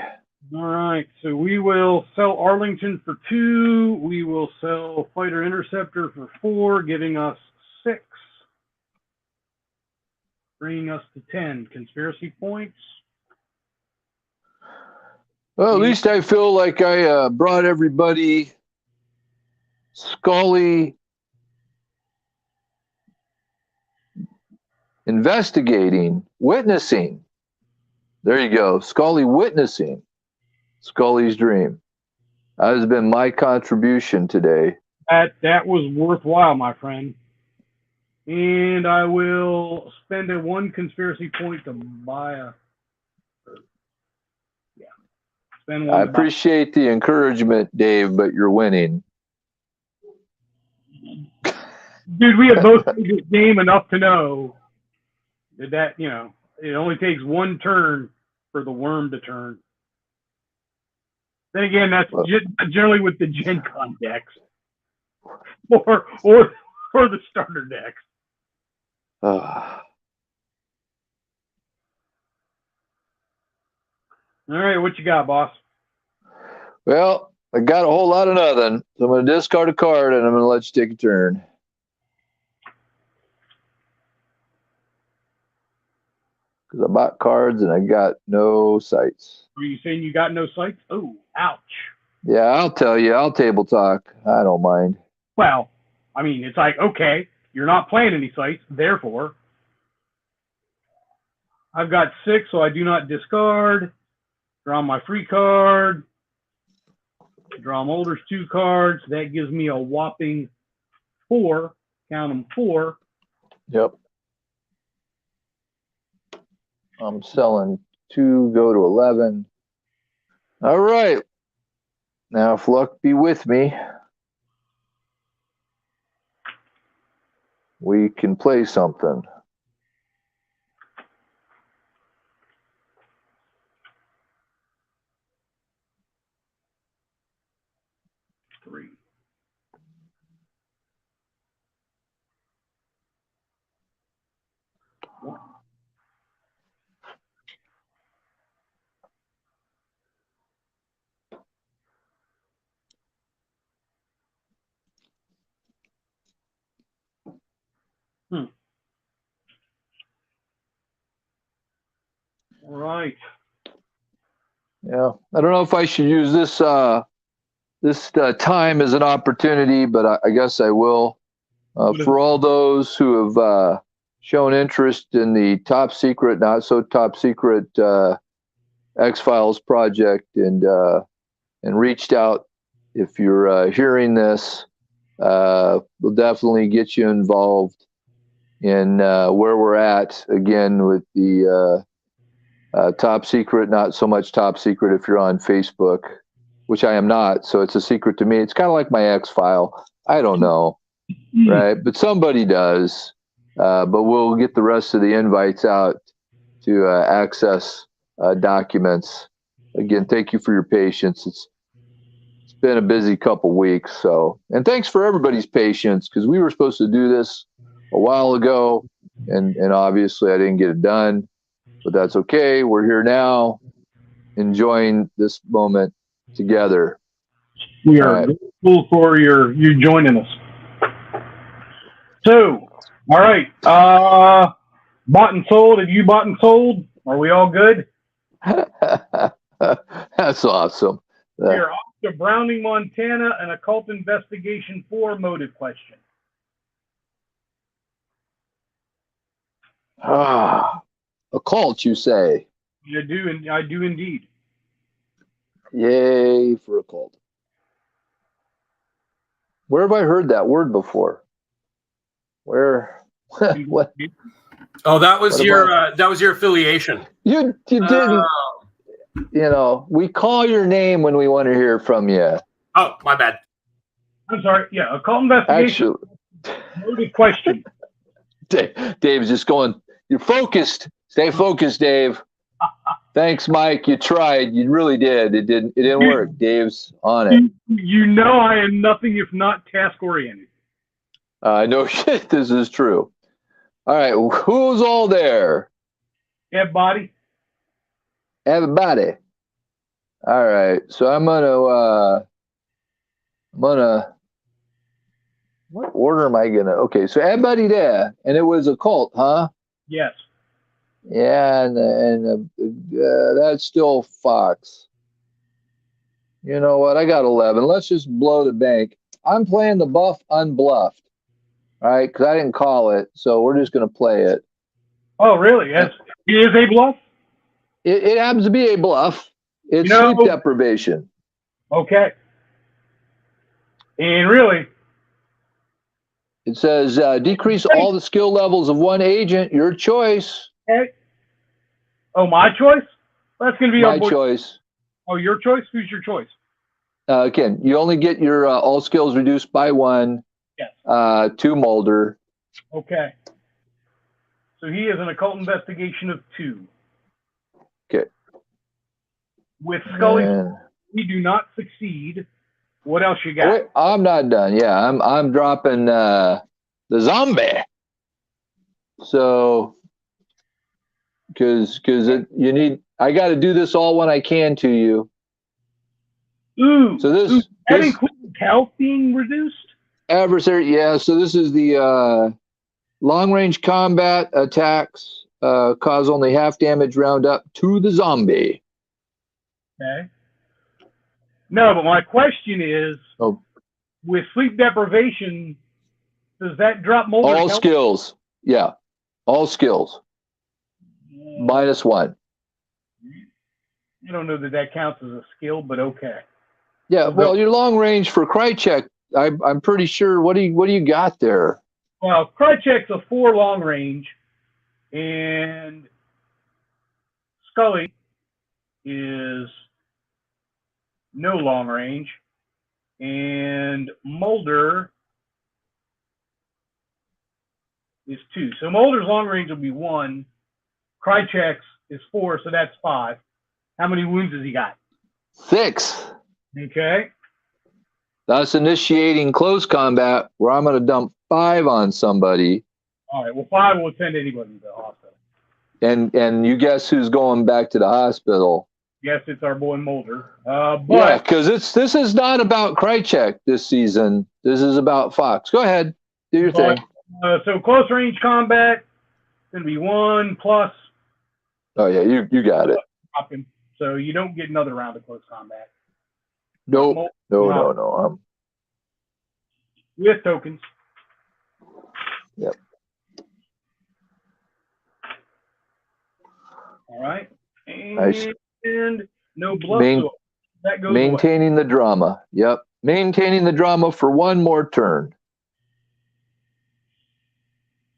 All right, so we will sell Arlington for 2. We will sell Fighter Interceptor for 4, giving us 6. Bringing us to 10 conspiracy points. Well, at least I feel like I brought everybody Scully investigating, witnessing. There you go. Scully witnessing Scully's dream. That has been my contribution today. That was worthwhile, my friend. And I will spend a 1 conspiracy point to buy a. Yeah. Spend 1. I appreciate the encouragement, Dave, but you're winning. Dude, we have both played this game enough to know that, it only takes 1 turn for the worm to turn. Then again, that's generally with the GenCon decks. Or the starter decks. All right, what you got, boss? Well, I got a whole lot of nothing. So I'm going to discard a card and I'm going to let you take a turn. Because I bought cards and I got no sights. Are you saying you got no sights? Oh, ouch. Yeah, I'll tell you. I'll table talk. I don't mind. Well, I mean, it's like, okay, you're not playing any sights, therefore, I've got 6, so I do not discard. Draw my free card. Draw Mulder's 2 cards. That gives me a whopping 4. Count them, 4. Yep. I'm selling 2, go to 11. All right. Now, if luck be with me, we can play something. Three. One. All right. Yeah, I don't know if I should use this time as an opportunity, but I guess I will. For all those who have shown interest in the top secret, not so top secret X-Files project and reached out, if you're hearing this, we'll definitely get you involved in where we're at again with the top secret, not so much top secret if you're on Facebook, which I am not, so it's a secret to me. It's kind of like my X-File. I don't know, right? But somebody does. But we'll get the rest of the invites out to access documents. Again, thank you for your patience. It's been a busy couple weeks, so, and thanks for everybody's patience, because we were supposed to do this a while ago, and obviously I didn't get it done, but that's okay. We're here now, enjoying this moment together. We are grateful for you joining us. So, all right, bought and sold. Have you bought and sold? Are we all good? That's awesome. We are off to Browning, Montana, an occult investigation 4 motive question. Occult, you say? I do indeed. Yay for occult. Where have I heard that word before? Where? What? Oh, that was What your affiliation. You didn't. You know, we call your name when we want to hear from you. Oh, my bad. I'm sorry. Yeah, occult investigation. Motive question. Dave's just going. You're focused. Stay focused, Dave. Thanks, Mike. You tried. You really did. It didn't work. Dave's on it. You know I am nothing if not task oriented. No shit. This is true. All right. Who's all there? Everybody. Everybody. All right. So I'm gonna. What order am I gonna? Okay. So everybody there, and it was a cult, huh? Yes. Yeah, and that's still Fox. You know what? I got 11. Let's just blow the bank. I'm playing the buff unbluffed, right? Because I didn't call it, so we're just going to play it. Oh, really? It is a bluff? It happens to be a bluff. It's sleep deprivation. Okay. And really? It says decrease all the skill levels of one agent. Your choice. Okay. Oh, my choice? That's going to be my choice. Oh, your choice? Who's your choice? Again, you only get your all skills reduced by 1. Yes. To Mulder. Okay. So he is an occult investigation of 2. Okay. With Scully, we do not succeed. What else you got? Wait, I'm not done. Yeah, I'm dropping the zombie. So, because you need, I got to do this all when I can to you. Ooh. So this includes health being reduced. Adversary, yeah. So this is the long range combat attacks cause only half damage round up to the zombie. Okay. No, but my question is, with sleep deprivation, does that drop Mulder's all health? skills? Yeah, all skills. -1. I don't know that counts as a skill, but okay. Yeah, well, your long range for Krychek, I'm pretty sure. What do you got there? Well, Krychek's a 4 long range, and Scully is no long range, and Mulder is 2. So Mulder's long range will be 1. Krychek's is 4, so that's 5. How many wounds has he got? 6. Okay. That's initiating close combat, where I'm going to dump 5 on somebody. All right. Well, 5 will send anybody to the hospital. And you guess who's going back to the hospital? Yes, it's our boy Mulder. Yeah, because this is not about Krychek this season. This is about Fox. Go ahead, do your thing. So close range combat going to be 1 plus. Oh yeah, you got it. So you don't get another round of close combat. Nope. No. With tokens. Yep. All right. Nice. And no blood Main- soil. That goes Maintaining the drama. Yep. Maintaining the drama for one more turn.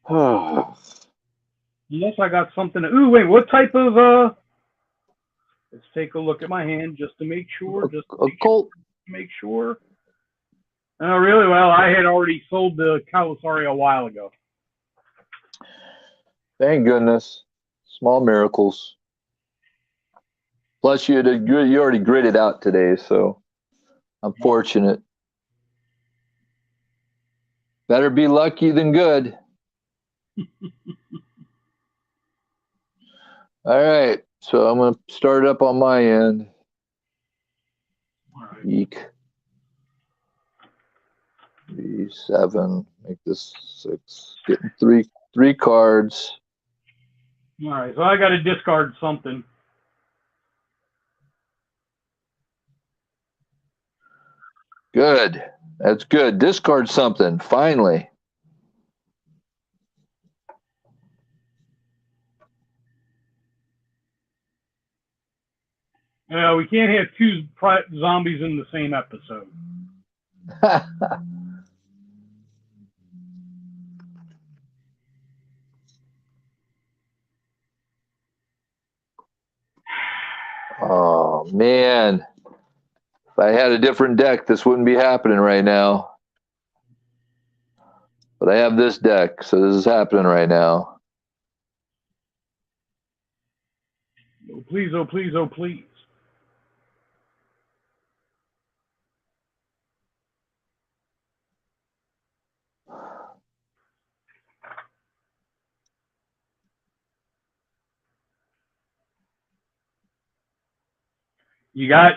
Unless I got something. Ooh, wait. What type of? Let's take a look at my hand just to make sure. Occult. Make sure. Oh, really? Well, I had already sold the Kawasari a while ago. Thank goodness. Small miracles. Plus, you already gridded out today, so I'm fortunate. Better be lucky than good. All right, so I'm going to start up on my end. All right. Eek. 3, 7. Make this 6. Getting three cards. All right. So I got to discard something. Good. That's good. Discard something. Finally. We can't have two zombies in the same episode. Oh, man. If I had a different deck, this wouldn't be happening right now. But I have this deck, so this is happening right now. Oh, please, oh, please, oh, please.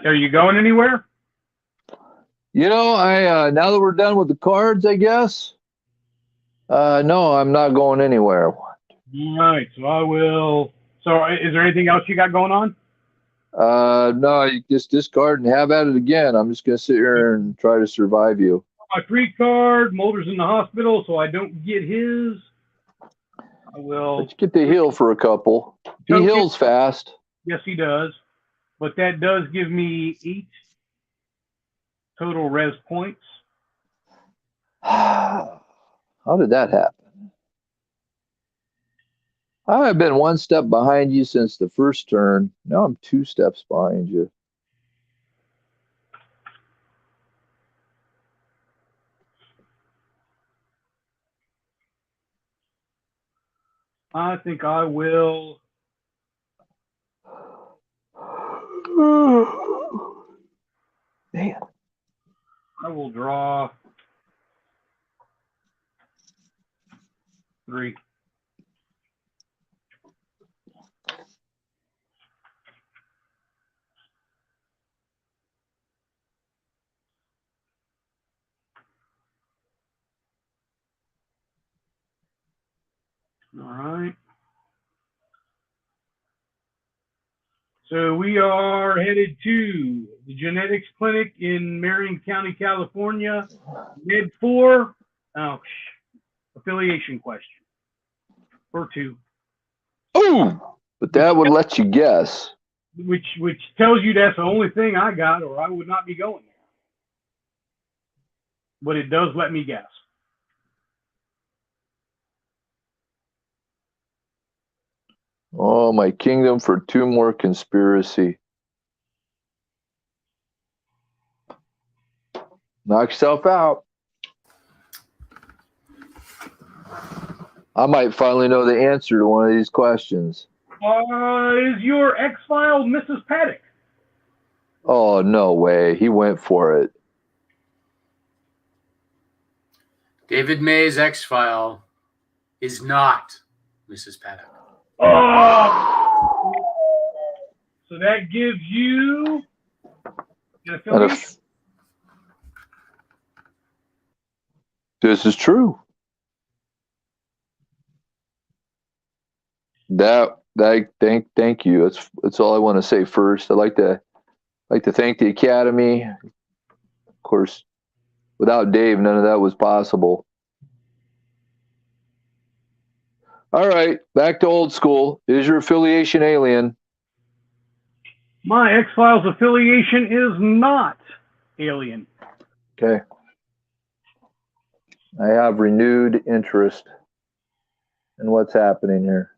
Are you going anywhere? You know, I now that we're done with the cards, I guess. No, I'm not going anywhere. All right, so I will. So, is there anything else you got going on? No, you just discard and have at it again. I'm just gonna sit here and try to survive you. My free card, Mulder's in the hospital, so I don't get his. I will. Let's get the heal for a couple. He Okay. heals fast. Yes, he does. But that does give me 8 total res points. How did that happen? I've been one step behind you since the first turn. Now I'm 2 steps behind you. I think I will. Man. I will draw 3. All right. So we are headed to the genetics clinic in Marion County, California. Med 4. Ouch. Affiliation question. For 2. Ooh, but that would let you guess. Which tells you that's the only thing I got, or I would not be going there. But it does let me guess. Oh, my kingdom for 2 more conspiracy. Knock yourself out. I might finally know the answer to one of these questions. Is your X-File Mrs. Paddock? Oh, no way. He went for it. David May's X-File is not Mrs. Paddock. Oh! So that gives you an affiliation. This is true. Thank you. That's all I want to say first. I'd like to thank the Academy. Of course, without Dave, none of that was possible. All right, back to old school. Is your affiliation alien? My X-Files affiliation is not Alien. Okay. I have renewed interest in what's happening here.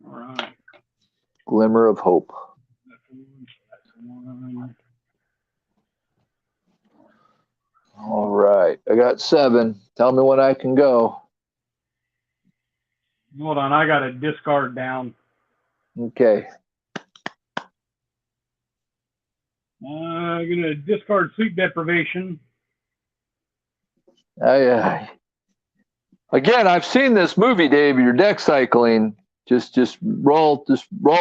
All right. Glimmer of hope. That's one. All right. I got 7. Tell me when I can go. Hold on, I got a discard down. Okay. I'm gonna discard sleep deprivation. Again, I've seen this movie, Dave. Your deck cycling. Just roll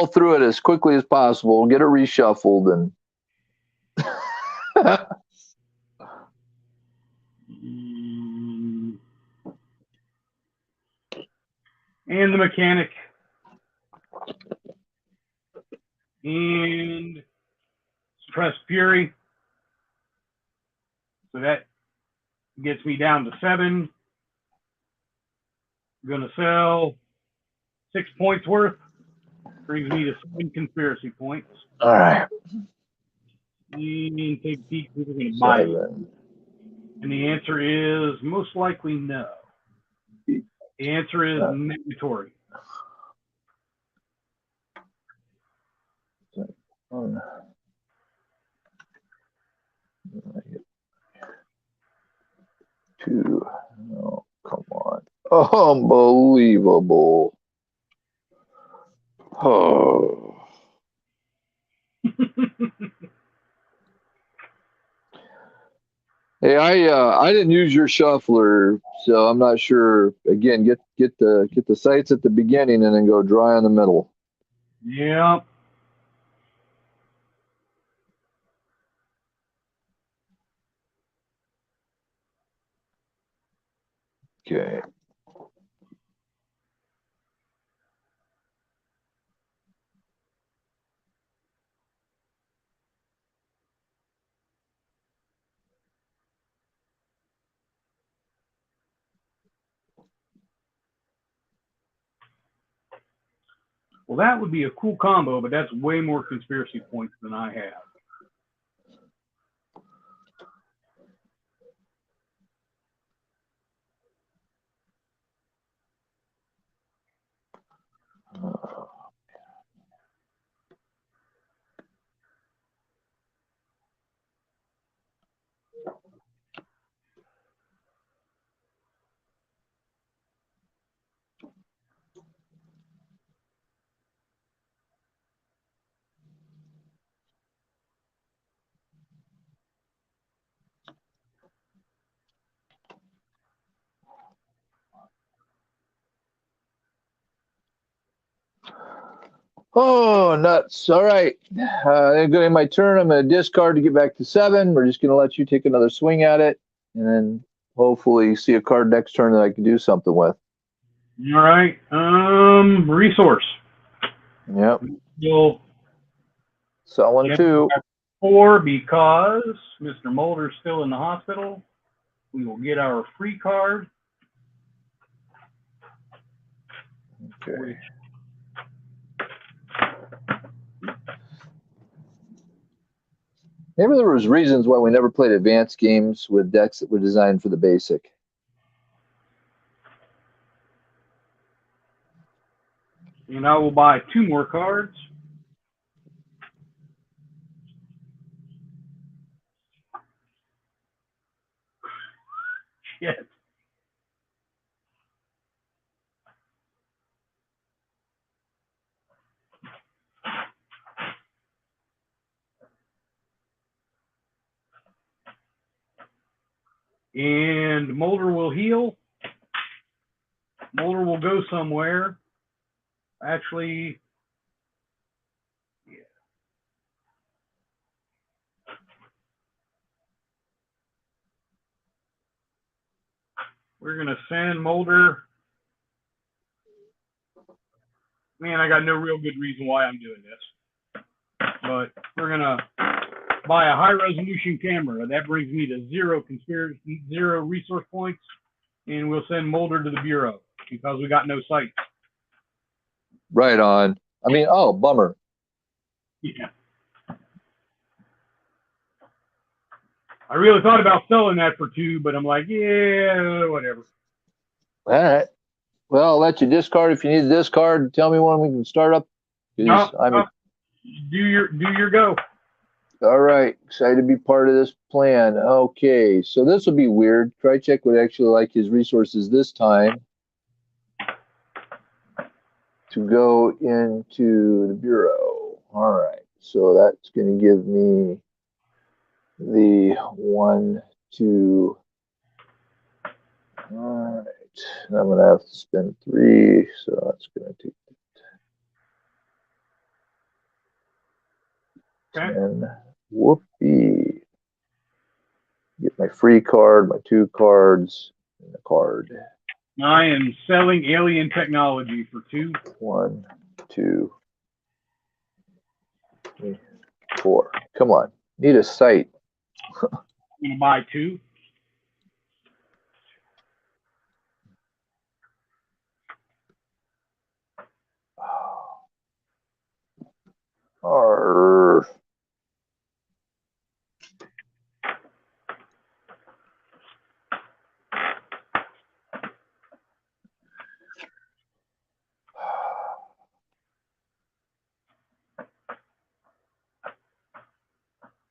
through it as quickly as possible. Get it reshuffled and. And the mechanic. And suppress fury. So that gets me down to 7. I'm gonna sell 6 points worth. Brings me to 7 conspiracy points. All right. And take a peek who we're gonna buy. 7. And the answer is most likely no. The answer is mandatory. Two. Oh, come on. Unbelievable. Oh. Hey, I didn't use your shuffler, so I'm not sure. Again, get the sights at the beginning and then go dry in the middle. Yeah. Okay. Well, that would be a cool combo, but that's way more conspiracy points than I have. Oh, nuts. All right. Going my turn. I'm going to discard to get back to 7. We're just going to let you take another swing at it and then hopefully see a card next turn that I can do something with. All right. Resource. Yep. You'll Selling 2. 4 because Mr. Mulder's still in the hospital. We will get our free card. Okay. Maybe there was reasons why we never played advanced games with decks that were designed for the basic. And I will buy 2 more cards. Shit. And Mulder will heal. Mulder will go somewhere. Actually, yeah. We're going to send Mulder. Man, I got no real good reason why I'm doing this. But we're going to buy a high-resolution camera. That brings me to zero resource points, and we'll send Mulder to the Bureau because we got no sites. Right on. I mean, oh, bummer. Yeah. I really thought about selling that for 2, but I'm like, yeah, whatever. All right. Well, I'll let you discard if you need a discard. Tell me when we can start up. No, do your go. All right. Excited to be part of this plan. Okay. So this will be weird. Krychek would actually like his resources this time to go into the Bureau. All right. So that's going to give me the 1, 2. All right. And I'm going to have to spend 3. So that's going to take 10. Whoopee. Get my free card, my 2 cards, and the card. I am selling alien technology for 2. 1, 2, 3, 4. Come on. Need a site. I'm going to buy 2. Arr.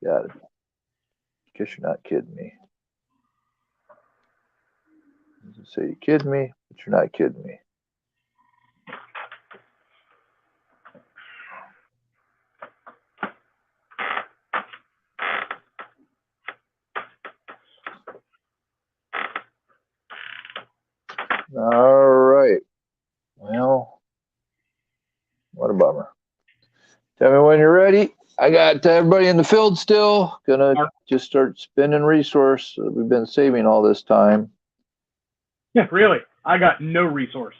Got it. Guess you're not kidding me. You say you're kidding me, but you're not kidding me. All right. Well, what a bummer. Tell me when you're ready. I got everybody in the field still. Gonna just start spending resource that we've been saving all this time. Yeah, really. I got no resource.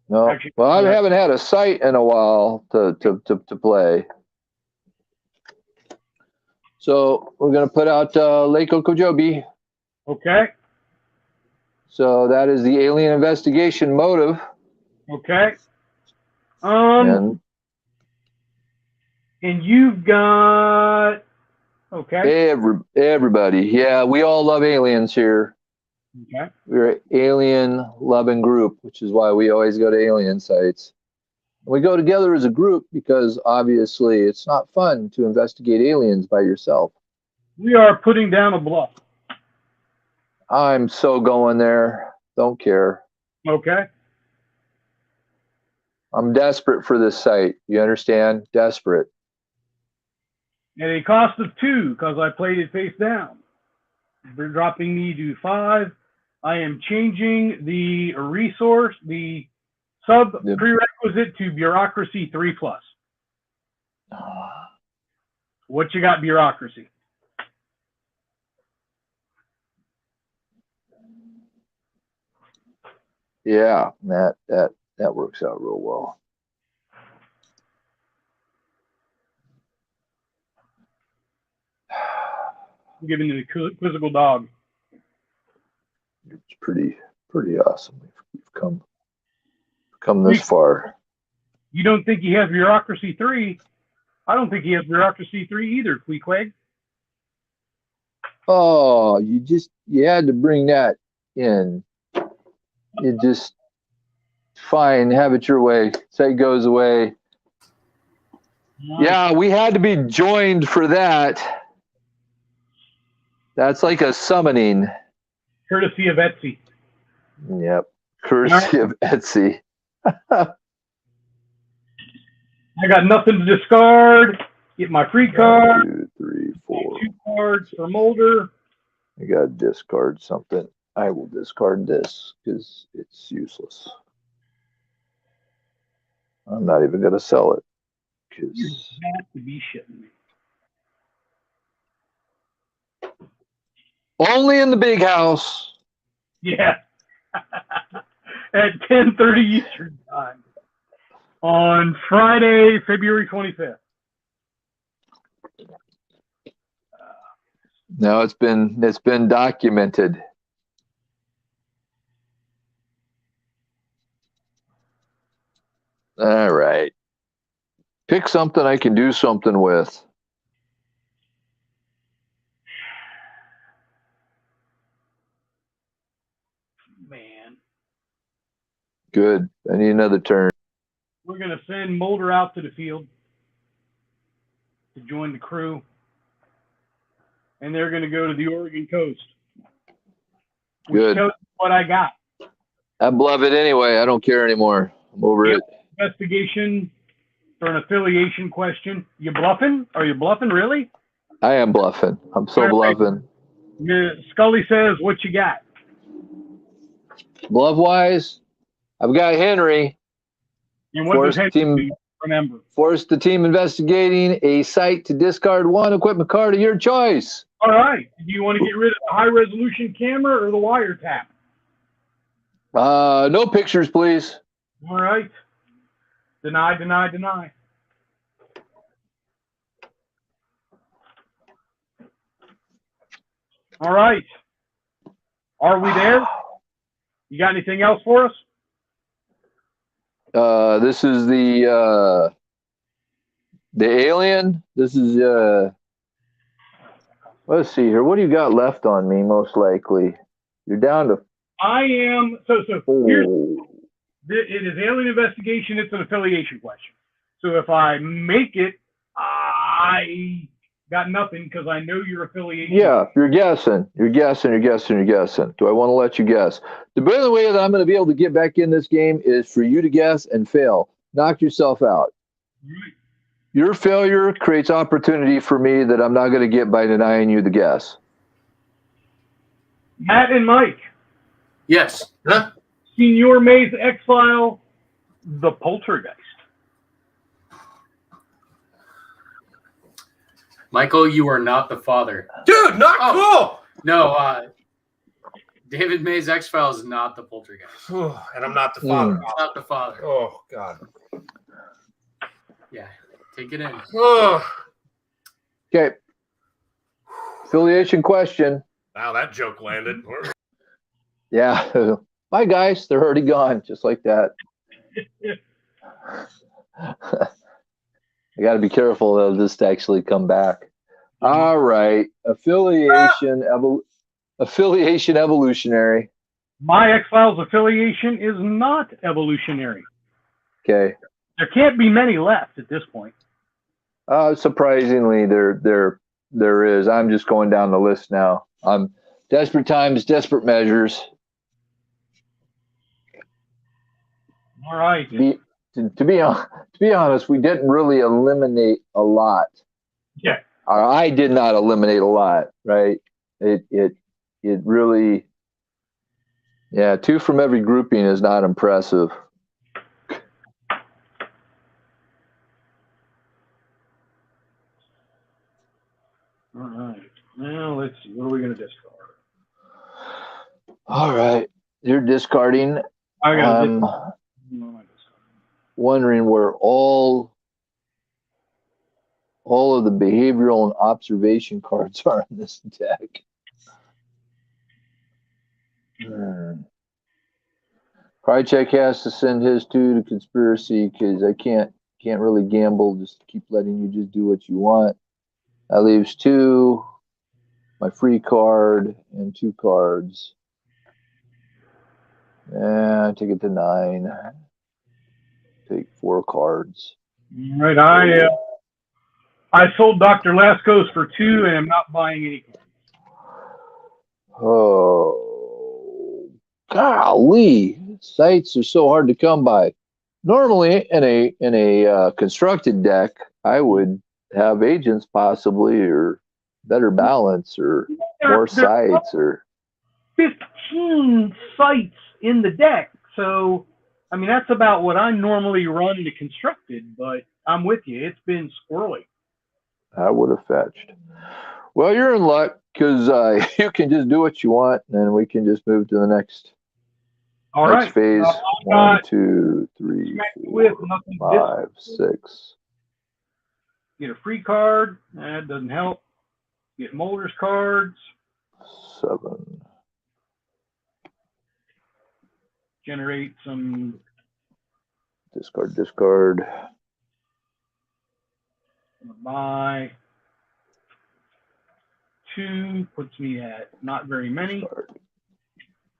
No, Actually, well, I haven't had a site in a while to play. So we're gonna put out Lake Okeechobee. Okay. So that is the alien investigation motive. Okay. And you've got everybody. Yeah, we all love aliens here. Okay. We're an alien loving group, which is why we always go to alien sites. We go together as a group because obviously it's not fun to investigate aliens by yourself. We are putting down a bluff. I'm so going there. Don't care. Okay. I'm desperate for this site. You understand? Desperate. At a cost of 2, because I played it face down. They're dropping me to 5. I am changing the resource, the sub prerequisite to bureaucracy 3+. What you got, bureaucracy? Yeah, that works out real well. I'm giving it a quizzical dog. It's pretty awesome. We've come this far. You don't think he has bureaucracy 3? I don't think he has bureaucracy 3 either, Queequeg. Oh, you had to bring that in. You just fine, have it your way. Site goes away. Nice. Yeah, we had to be joined for that. That's like a summoning. Courtesy of Etsy. Yep. Courtesy of Etsy. I got nothing to discard. Get my free card. 1, 2, 3, 4. 2 cards for Mulder. I got to discard something. I will discard this because it's useless. I'm not even going to sell it. You have to be shitting me. Only in the big house. Yeah. At 10:30 Eastern time. On Friday, February 25th. No, it's been documented. All right. Pick something I can do something with. Man, Good. I need another turn. we're going to send Mulder out to the field to join the crew, and they're going to go to the Oregon coast. Which Good. tells you what I got. I love it anyway. I don't care anymore. I'm over Yep. it. Investigation for an affiliation question. You bluffing? Are you bluffing, really? I am bluffing. I'm so All right. bluffing. Scully says, what you got? Bluff wise, I've got Henry. And what does Henry do? Remember. Force the team investigating a site to discard one equipment card of your choice. All right. Do you want to get rid of the high-resolution camera or the wiretap? No pictures, please. All right. Deny, deny, deny. All right. Are we there? You got anything else for us? This is the alien. This is let's see here. What do you got left on me? Most likely, you're down to. I am. So here's. It is alien investigation. It's an affiliation question. So if I make it, I got nothing because I know your affiliation. Yeah, you're guessing. You're guessing. You're guessing. You're guessing. Do I want to let you guess? The only way that I'm going to be able to get back in this game is for you to guess and fail. Knock yourself out. Right. Your failure creates opportunity for me that I'm not going to get by denying you the guess. Matt and Mike. Yes. Huh? Senor May's X-File, The Poltergeist. Michael, you are not the father. Dude, not cool. No, David May's X-File is not the poltergeist. And I'm not the father. It's not the father. Oh, God. Yeah, take it in. Okay. Affiliation question. Wow, that joke landed. Yeah. Bye, guys. They're already gone, just like that. I got to be careful. They'll just actually come back. All right. Affiliation evolutionary. My X-Files affiliation is not evolutionary. Okay. There can't be many left at this point. Surprisingly, there is. I'm just going down the list now. Desperate times, desperate measures. All right. To be honest, we didn't really eliminate a lot. Yeah. I did not eliminate a lot, right? It really, yeah. 2 from every grouping is not impressive. All right. Now let's see. What are we going to discard? All right, you're discarding. I got Wondering where all of the behavioral and observation cards are in this deck. Krychek has to send his 2 to conspiracy because I can't really gamble. Just keep letting you just do what you want. That leaves 2, my free card, and 2 cards. And I take it to 9. Take 4 cards. All right. I sold Dr. Lascos for 2 and I'm not buying any. Oh, golly! Sites are so hard to come by. Normally, in a constructed deck, I would have agents possibly, or better balance, or more sites, or 15 sites in the deck. So, I mean, that's about what I normally run to constructed, but I'm with you. It's been squirrely. I would have fetched. Well, you're in luck because you can just do what you want, and we can just move to the next phase. 1, 2, 3, 4, 5, 6. Get a free card. That doesn't help. Get Mulder's cards. 7. Generate some. Discard. Buy 2 puts me at not very many. Discard.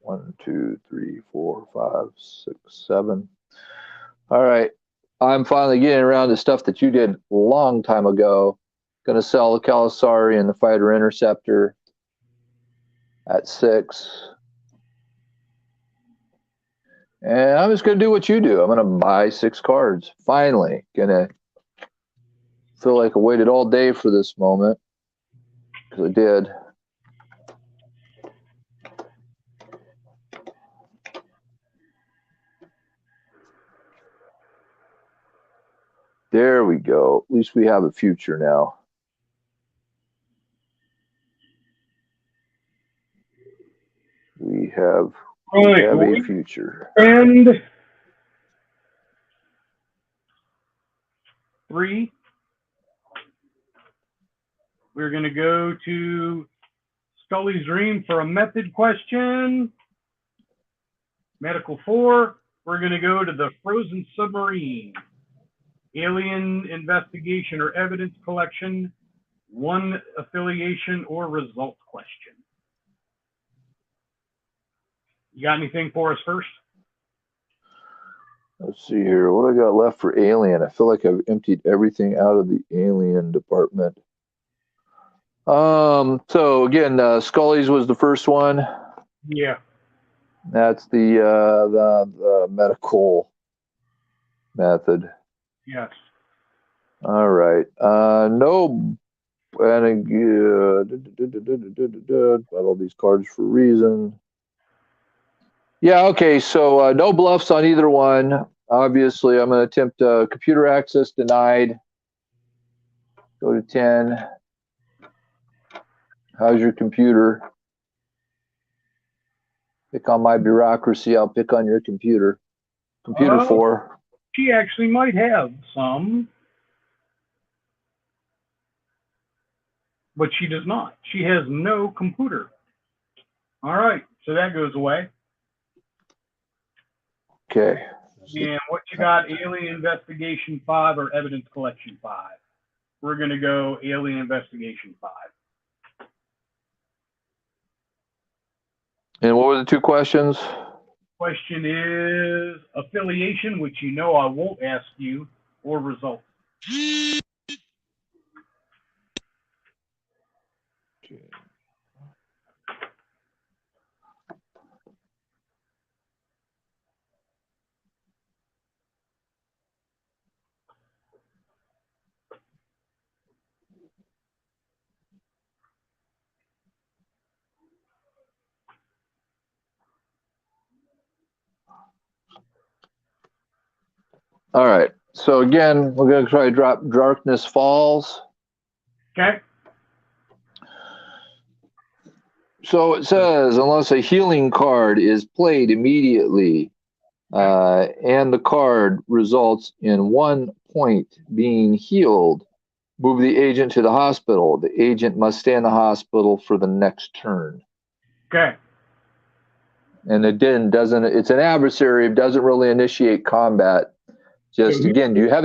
1, 2, 3, 4, 5, 6, 7. All right. I'm finally getting around to stuff that you did a long time ago. Going to sell the Calasari and the Fighter Interceptor at 6. And I'm just going to do what you do. I'm going to buy 6 cards. Finally. Going to feel like I waited all day for this moment. Because I did. There we go. At least we have a future now. We have a future. And 3. We're going to go to Scully's Dream for a method question. Medical 4. We're going to go to the Frozen Submarine. Alien investigation or evidence collection. 1 affiliation or result question. You got anything for us first? Let's see here. What I got left for Alien? I feel like I've emptied everything out of the Alien department. So again, Scully's was the first one. Yeah. That's the medical method. Yes. All right. No. And got all these cards for a reason. Yeah. Okay. So no bluffs on either one. Obviously, I'm going to attempt computer access denied. Go to 10. How's your computer? Pick on my bureaucracy. I'll pick on your computer. Computer 4. She actually might have some, but she does not. She has no computer. All right, so that goes away. Okay. And what you got, Alien Investigation 5 or Evidence Collection 5? We're going to go Alien Investigation 5. And what were the 2 questions? Question is affiliation, which you know I won't ask you, or result. Okay. All right. So again, we're going to try to drop Darkness Falls. Okay. So it says, unless a healing card is played immediately, and the card results in 1 point being healed, move the agent to the hospital. The agent must stay in the hospital for the next turn. Okay. And it doesn't. It's an adversary. It doesn't really initiate combat. Just again, do you have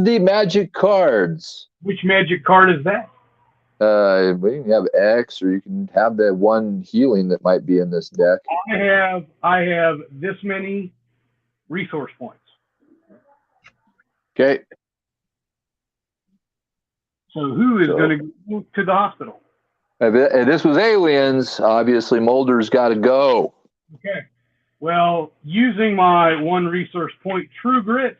the magic cards? Which magic card is that? You can have X, or you can have the 1 healing that might be in this deck. I have this many resource points. Okay. So who is going to go to the hospital? If this was Aliens, obviously Mulder's got to go. Okay. Well, using my 1 resource point, True Grit,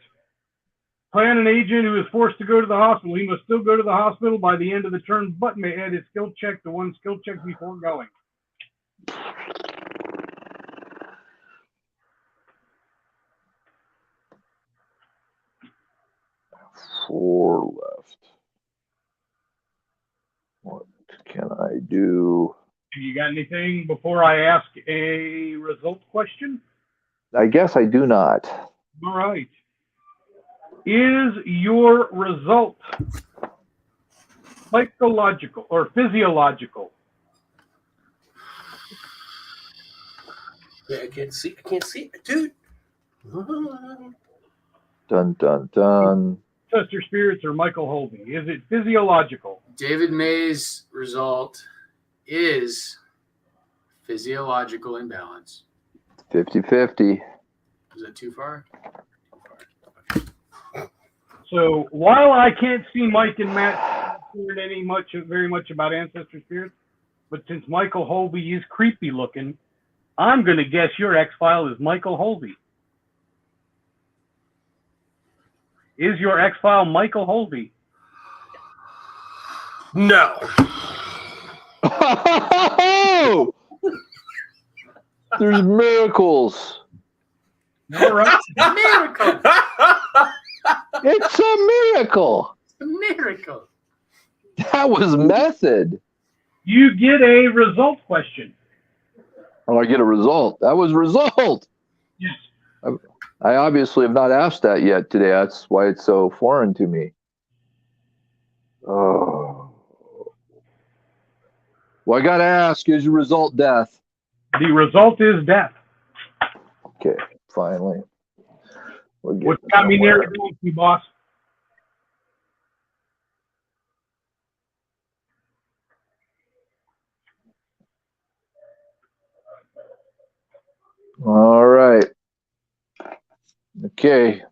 plan an agent who is forced to go to the hospital. He must still go to the hospital by the end of the turn, but may add his skill check to 1 skill check before going. Four left. What can I do? Have you got anything before I ask a result question? I guess I do not. All right. Is your result Psychological or physiological. Yeah, I can't see it, dude. Dun dun dun. Ancestor spirits or Michael Holby? Is it physiological? David May's result is physiological imbalance. 50-50. Is that too far? So while I can't see Mike and Matt hearing very much about ancestor spirits, but since Michael Holby is creepy looking, I'm going to guess your X-File is Michael Holby. Is your X-File Michael Holby? No. Oh! There's miracles. All right. Miracle! It's a miracle. A miracle! That was method. You get a result question. Oh, I get a result. That was result. Yes. I obviously have not asked that yet today. That's why it's so foreign to me. Oh. Well, I got to ask, is your result death? The result is death. Okay, finally. What got me near you, boss? All right. Okay.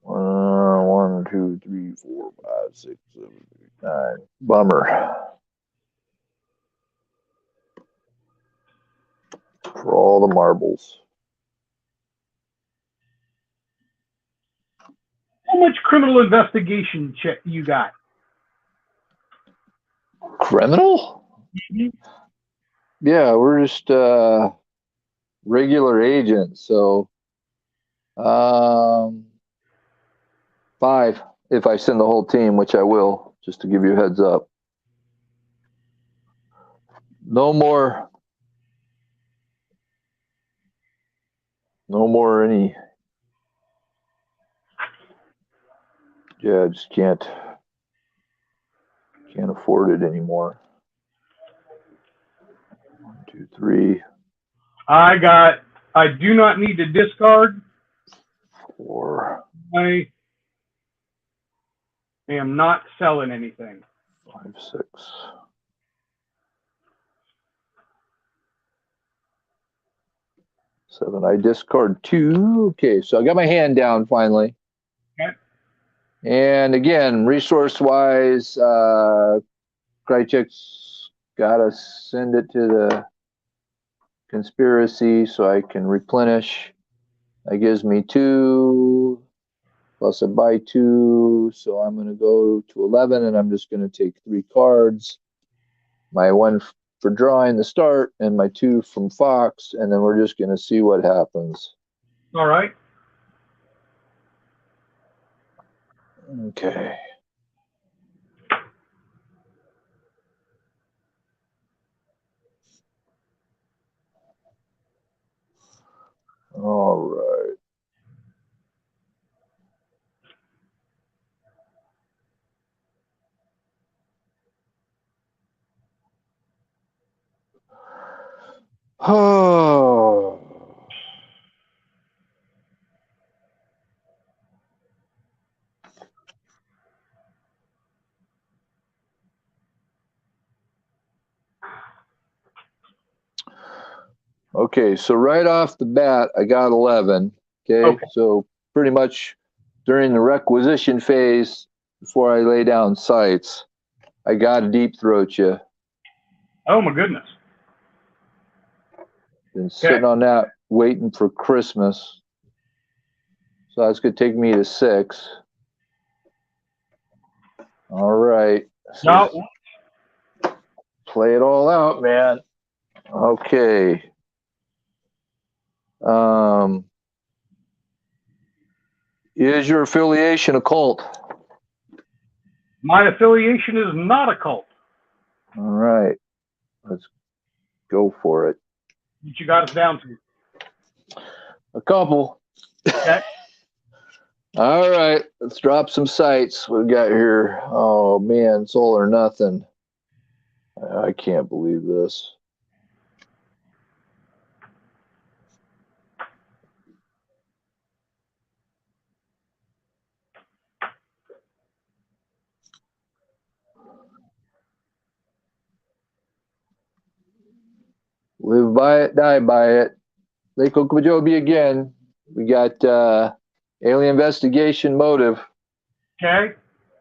1, 2, 3, 4, 5, 6, 7, 8, 9. Bummer. For all the marbles. How much criminal investigation check you got? Criminal? Yeah, we're just regular agents. So 5 if I send the whole team, which I will, just to give you a heads up. No more any. Yeah, I just can't afford it anymore. 1, 2, 3, I do not need to discard. 4, I am not selling anything. 5, 6. 7. I discard 2. Okay, so I got my hand down finally. Okay. And again, resource-wise, Krychek's got to send it to the conspiracy so I can replenish. That gives me 2, plus I buy 2, so I'm going to go to 11, and I'm just going to take 3 cards. My 1 for drawing the start, and my 2 from Fox, and then we're just going to see what happens. All right. Okay. All right. Oh. Okay, so right off the bat, I got 11. Okay, so pretty much during the requisition phase, before I lay down sights, I got to deep throat you. Oh my goodness. Been sitting on that, waiting for Christmas. So that's going to take me to 6. All right. No. Play it all out, man. Okay. Is your affiliation a cult? My affiliation is not a cult. All right. Let's go for it. What you got us down to? A couple. Okay. All right, let's drop some sights. What we got here? Oh man, it's all or nothing. I can't believe this. Live by it, die by it. Lake Okeechobee again. We got alien investigation motive. Okay.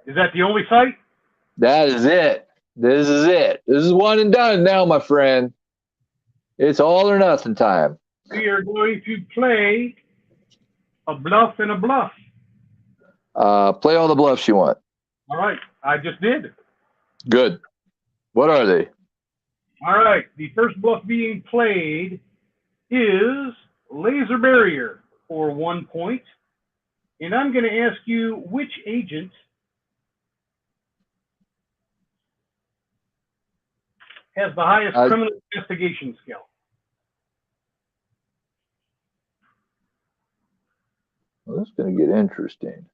Is that the only site? That is it. This is it. This is one and done now, my friend. It's all or nothing time. We are going to play a bluff and a bluff. Play all the bluffs you want. All right. I just did. Good. What are they? All right. The first bluff being played is laser barrier for 1 point. And I'm going to ask you which agent has the highest criminal investigation skill. Well, this is going to get interesting.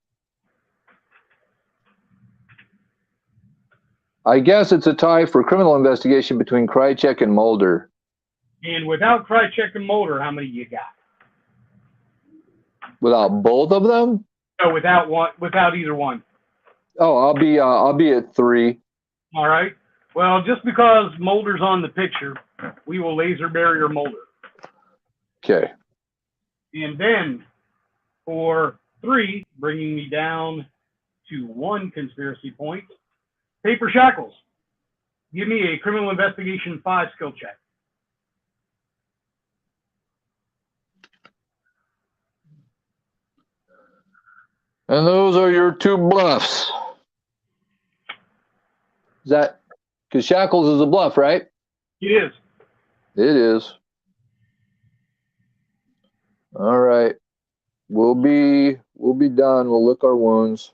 I guess it's a tie for criminal investigation between Krychek and Mulder. And without Krychek and Mulder, how many you got? Without both of them? No, without one. Without either one. Oh, I'll be at 3. All right. Well, just because Mulder's on the picture, we will laser barrier Mulder. Okay. And then for 3, bringing me down to 1 conspiracy point, Paper Shackles. Give me a criminal investigation 5 skill check. And those are your 2 bluffs. Is that because Shackles is a bluff, right? It is. It is. All right. We'll be done. We'll lick our wounds.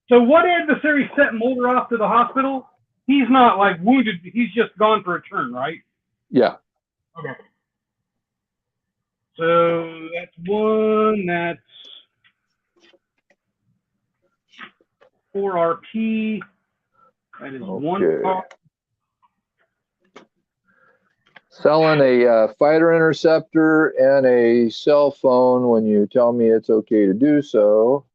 So what adversary sent Mulder off to the hospital? He's not like wounded. He's just gone for a turn, right? Yeah. Okay. So that's 1. That's 4 RP. That is 1 car. Selling a fighter interceptor and a cell phone when you tell me it's okay to do so.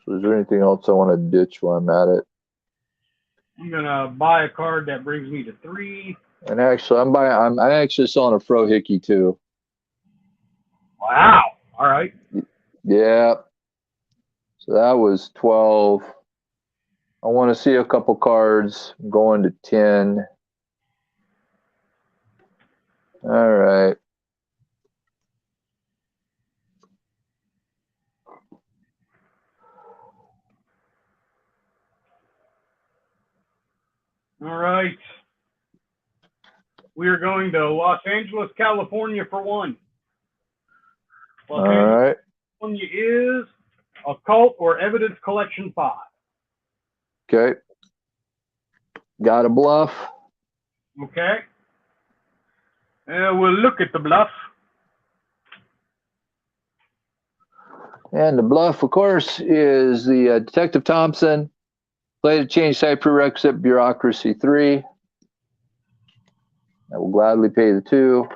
So is there anything else I want to ditch while I'm at it? I'm gonna buy a card that brings me to 3. And actually, I'm actually selling a Frohickey too. Wow. All right. Yeah. So that was 12. I want to see a couple cards. I'm going to 10. All right. All right. We are going to Los Angeles, California for 1. Los All right. California is occult or evidence collection 5. Okay. Got a bluff. Okay. We'll look at the bluff. And the bluff, of course, is the Detective Thompson. Play to change site prerequisite bureaucracy 3. I will gladly pay the 2.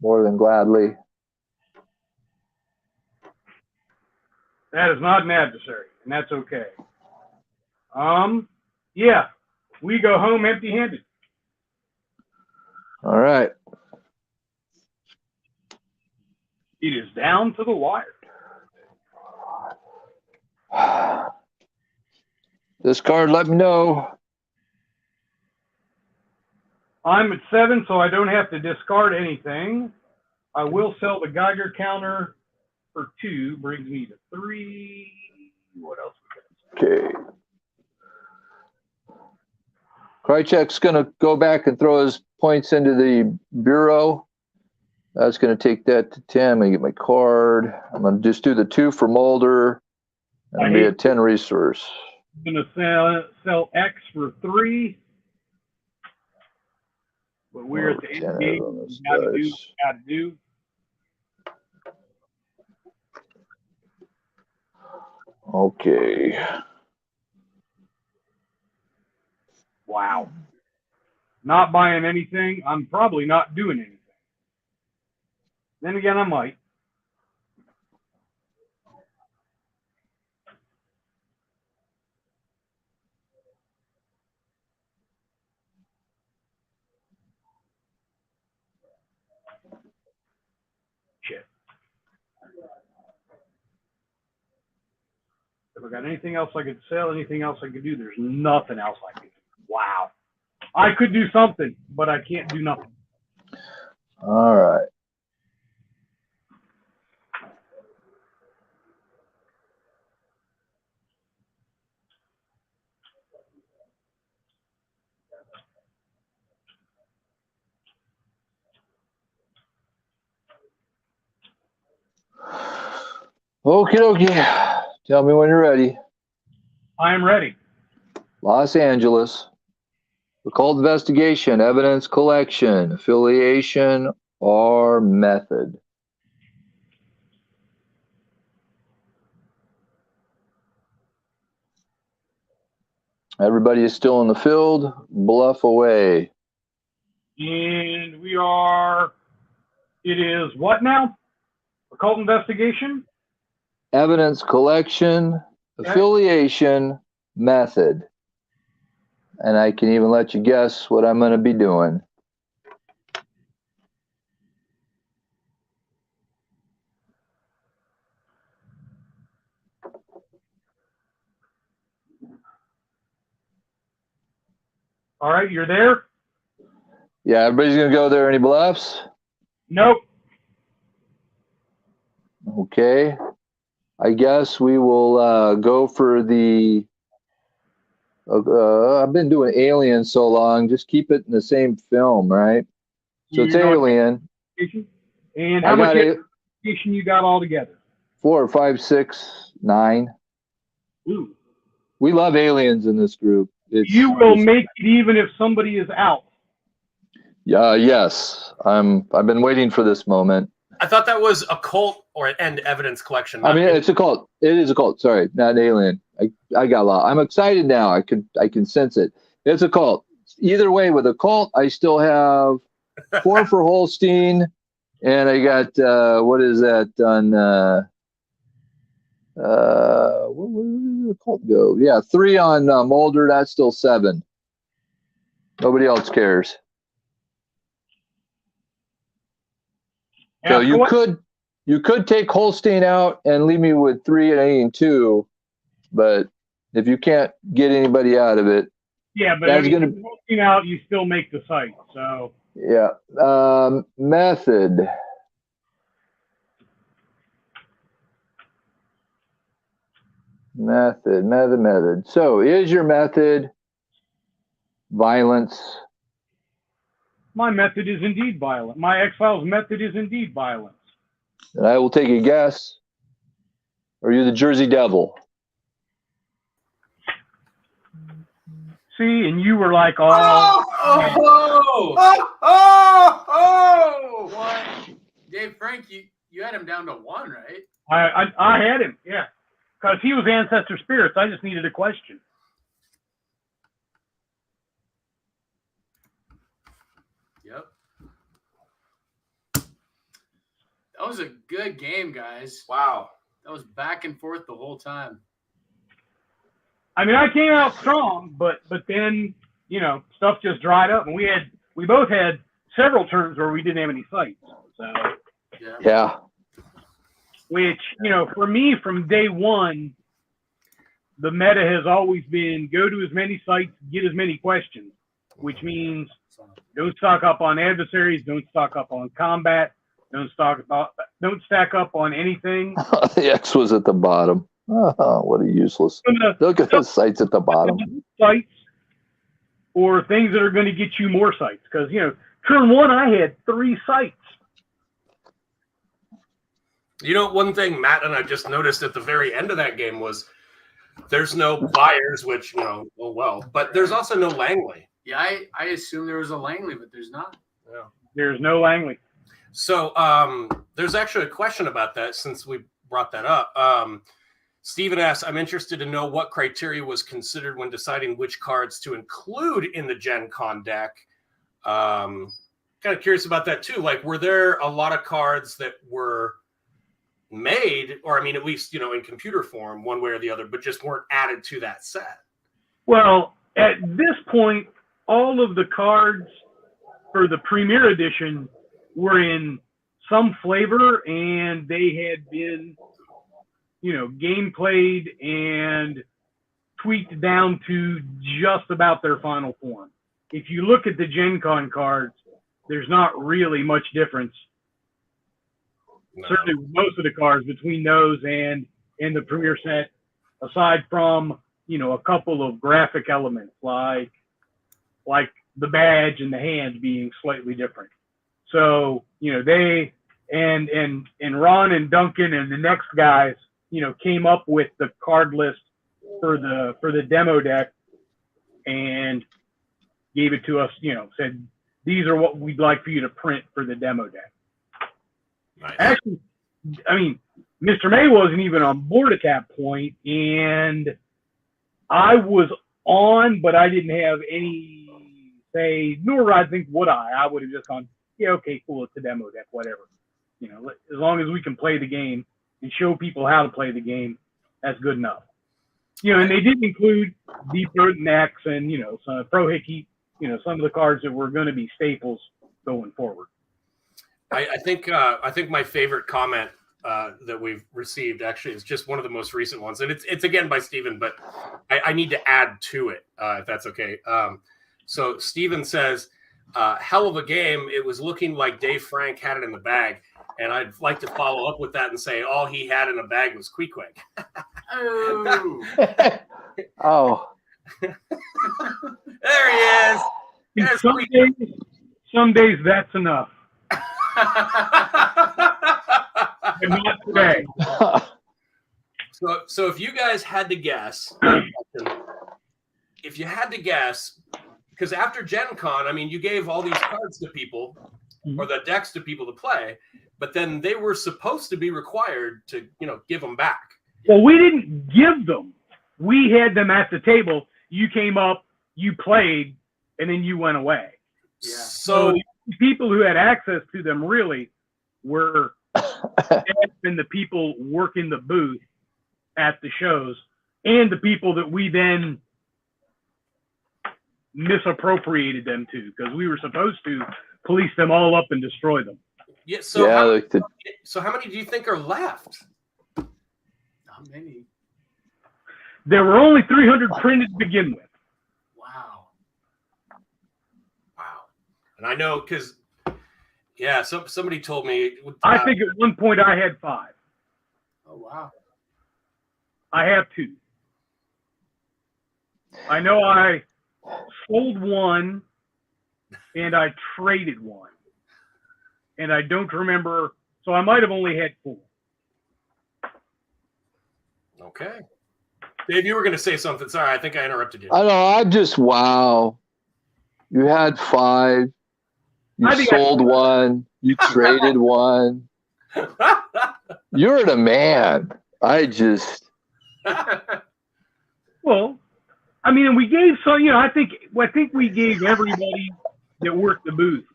More than gladly. That is not an adversary, and that's okay. Yeah, we go home empty-handed. All right. It is down to the wire. This card, let me know. I'm at 7, so I don't have to discard anything. I will sell the Geiger counter for 2, brings me to 3. What else we got? Okay. Krychek's going to go back and throw his points into the bureau. That's going to take that to 10. I'm going to get my card. I'm going to just do the 2 for Mulder. And I'll be at 10 resource. I'm going to sell X for 3. But we're at the 10 end game. on this We got to do what dice. we got to do. Okay. Wow. Not buying anything. I'm probably not doing anything. Then again, I might. Shit. If I got anything else I could sell, anything else I could do, there's nothing else I could do. Wow. I could do something, but I can't do nothing. All right. Okie dokie. Tell me when you're ready. I am ready. Los Angeles. Occult investigation, evidence collection, affiliation, or method. Everybody is still in the field. Bluff away. And we are, it is what now? Occult investigation? Evidence collection, affiliation, method. And I can even let you guess what I'm going to be doing. All right, you're there? Yeah, everybody's going to go there. Any bluffs? Nope. Okay. I guess we will go for the. I've been doing Alien so long, just keep it in the same film, right? So it's Alien. And how much investigation you got all together? 4, 5, 6, 9. Ooh. We love aliens in this group. You will make it even if somebody is out. Yeah, yes. I've been waiting for this moment. I thought that was occult and evidence collection. I mean, it's a cult. It is a cult. Sorry, not an alien. I got lost. I'm excited now. I can sense it. It's a cult. Either way, with a cult, I still have 4 for Holstein, and I got what is that on? Where did the cult go? Yeah, 3 on Mulder. That's still 7. Nobody else cares. So you could take Holstein out and leave me with 3 and 2, but if you can't get anybody out of it, yeah, but that's going to out, you still make the site. So yeah, method. Method. So is your method violence? My method is indeed violent. My X-Files method is indeed violence. And I will take a guess. Are you the Jersey Devil? See, and you were like, What? Dave Frank, you had him down to 1, right? I had him, yeah. Because he was Ancestor Spirits. I just needed a question. Yep. That was a good game, guys. Wow. That was back and forth the whole time. I mean, I came out strong, but then, stuff just dried up, and we both had several turns where we didn't have any sights. So yeah. Which, for me from day one, the meta has always been go to as many sites, get as many questions, which means don't stock up on adversaries, don't stock up on combat, don't stack up on anything. The X was at the bottom. Oh, what a useless. Look at the sites at the bottom. Sites or things that are going to get you more sites. Because, turn 1, I had 3 sites. One thing Matt and I just noticed at the very end of that game was there's no buyers, which, but there's also no Langley. Yeah, I assume there was a Langley, but there's not. Yeah. There's no Langley. So there's actually a question about that since we brought that up. Stephen asks, I'm interested to know what criteria was considered when deciding which cards to include in the Gen Con deck. Kind of curious about that too. Like, were there a lot of cards that were made, or I mean, at least, in computer form, one way or the other, but just weren't added to that set? Well, at this point, all of the cards for the Premier Edition were in some flavor, and they had been, game played and tweaked down to just about their final form. If you look at the Gen Con cards, there's not really much difference. No. Certainly most of the cards between those and the Premier set, aside from, a couple of graphic elements like the badge and the hand being slightly different. So, they and Ron and Duncan and the next guys, came up with the card list for the demo deck and gave it to us, said, these are what we'd like for you to print for the demo deck. Nice. Actually, I mean, Mr. May wasn't even on board at that point, and I was on, but I didn't have any say, nor I think would I. I would have just gone, yeah, okay, cool, it's a demo deck, whatever. As long as we can play the game and show people how to play the game, that's good enough. And they did include Deep Throat and X and, some Pro Hickey, some of the cards that were going to be staples going forward. I think my favorite comment that we've received actually is just one of the most recent ones, and it's again by Steven, but I need to add to it if that's okay. So Steven says, hell of a game. It was looking like Dave Frank had it in the bag, and I'd like to follow up with that and say all he had in the bag was Queequeg. Oh. Oh, There he is. There's Some days that's enough. But not today. So if you guys had to guess, because after Gen Con, I mean, you gave all these cards to people or the decks to people to play, but then they were supposed to be required to, give them back. Well, we didn't give them. We had them at the table. You came up, you played, and then you went away. Yeah. So the people who had access to them really were and the people working the booth at the shows, and the people that we then misappropriated them to, because we were supposed to police them all up and destroy them. yeah. So how many do you think are left? Not many. There were only 300 printed to begin with. Wow. And I know because, somebody told me. I think at one point I had 5. Oh, wow. I have 2. I know I sold 1 and I traded 1. And I don't remember, so I might have only had 4. Okay. Dave, you were going to say something. Sorry, I think I interrupted you. I know. I'm just wow. You had 5. You sold 1. You traded 1. You're the man. I just. Well, I mean, we gave some. I think we gave everybody that worked the booth,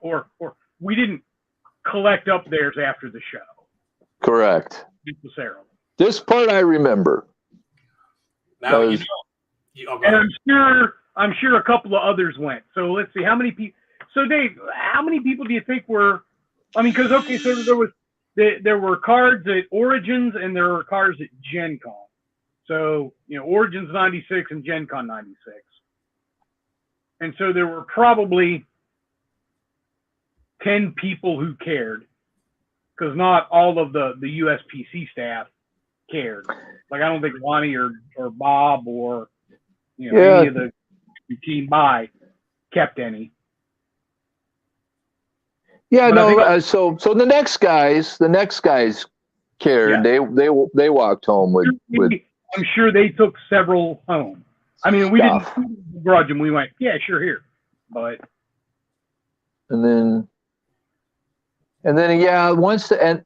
or we didn't collect up theirs after the show. Correct. Necessarily. This part I remember. Now was, and I'm sure a couple of others went. So let's see how many people. So Dave, how many people do you think were? I mean, because so there were cards at Origins and there were cards at Gen Con. So Origins 96 and Gen Con 96. And so there were probably 10 people who cared, because not all of the USPC staff cared. Like, I don't think Lonnie or Bob or any of the team by kept any. Yeah, but so the next guys cared. Yeah. They walked home with. I'm sure they took several home. I mean, we stuff. didn't begrudge him. We went, yeah, sure, here. But And then yeah, and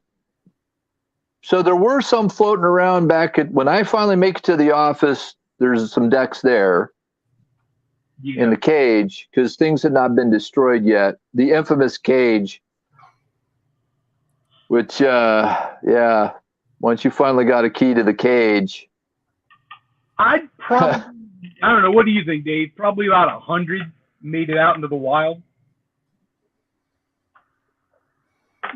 so there were some floating around back at when I finally make it to the office. There's some decks there in the cage because things had not been destroyed yet. The infamous cage, which yeah, once you finally got a key to the cage, I'd probably, I don't know. What do you think, Dave? Probably about 100 made it out into the wild.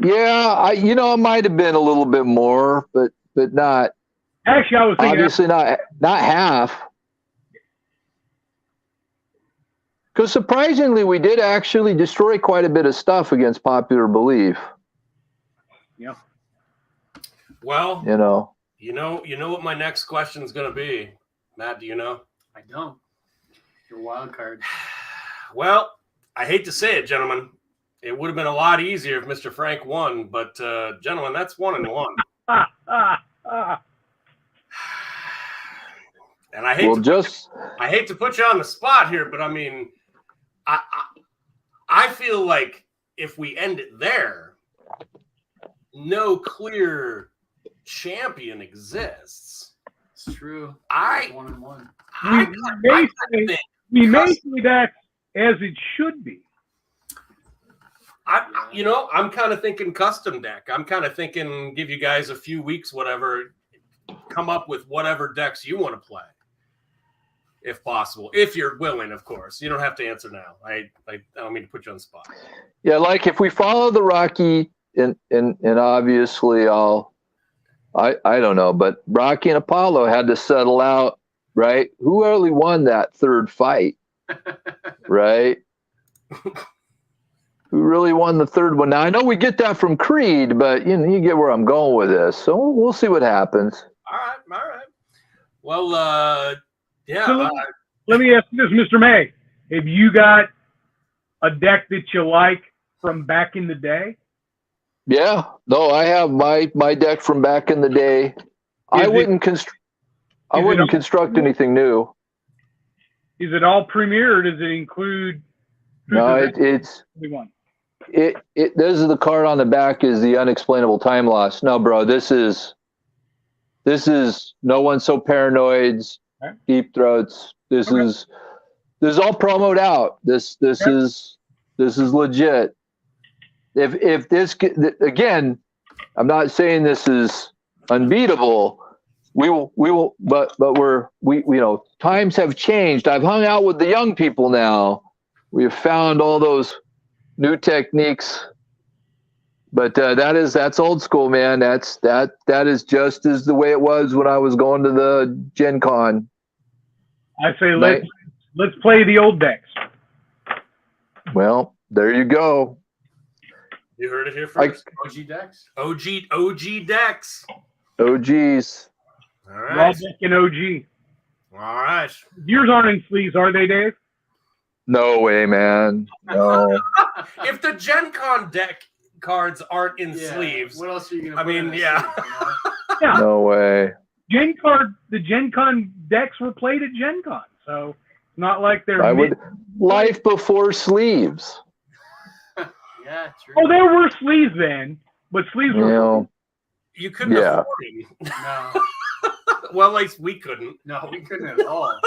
yeah, it might have been a little bit more, but not Actually, I was thinking obviously not half. Because surprisingly, we did actually destroy quite a bit of stuff against popular belief. Yeah. Well, You know what my next question is going to be, Matt. Do you know? I don't. Your wild card. Well, I hate to say it, gentlemen. It would have been a lot easier if Mr. Frank won, but gentlemen, that's 1-1. And I hate to put you on the spot here, but I mean, I feel like if we end it there, no clear champion exists. It's true. I 1-1. We may say that as it should be. I'm kind of thinking custom deck. I'm kind of thinking give you guys a few weeks, whatever, come up with whatever decks you want to play, if possible, if you're willing, of course. You don't have to answer now. I don't mean to put you on the spot. Yeah, like if we follow the Rocky, and obviously I don't know, but Rocky and Apollo had to settle out, right? Who really won that third fight, right? Who really won the third one? Now I know we get that from Creed, but you get where I'm going with this. So we'll see what happens. All right. Well, yeah. So let me ask you this, Mr. May. Have you got a deck that you like from back in the day? Yeah, no, I have my deck from back in the day. I wouldn't construct anything new. Is it all Premier, or does it include? No, it's this is the card on the back is the unexplainable time loss. No, bro, this is no one's so paranoid. Okay. Deep throats. This is all promoted out. This is legit. If this again, I'm not saying this is unbeatable. We will, but times have changed. I've hung out with the young people now. We have found all those new techniques, but that's old school, man. That is just as the way it was when I was going to the GenCon. I say let's play the old decks. Well, there you go. You heard it here first. OG decks. OG decks. OGs. All Raw right. deck and OG. All right. Yours aren't in sleeves, are they, Dave? No way, man. No. If the GenCon deck cards aren't in sleeves, what else are you gonna? I mean, yeah. Yeah. No way. The GenCon decks were played at GenCon, so it's not like they're. Life before sleeves. Yeah, true. Oh, there were sleeves then, but sleeves were. You couldn't afford them. No. Well, at least we couldn't. No, we couldn't at all.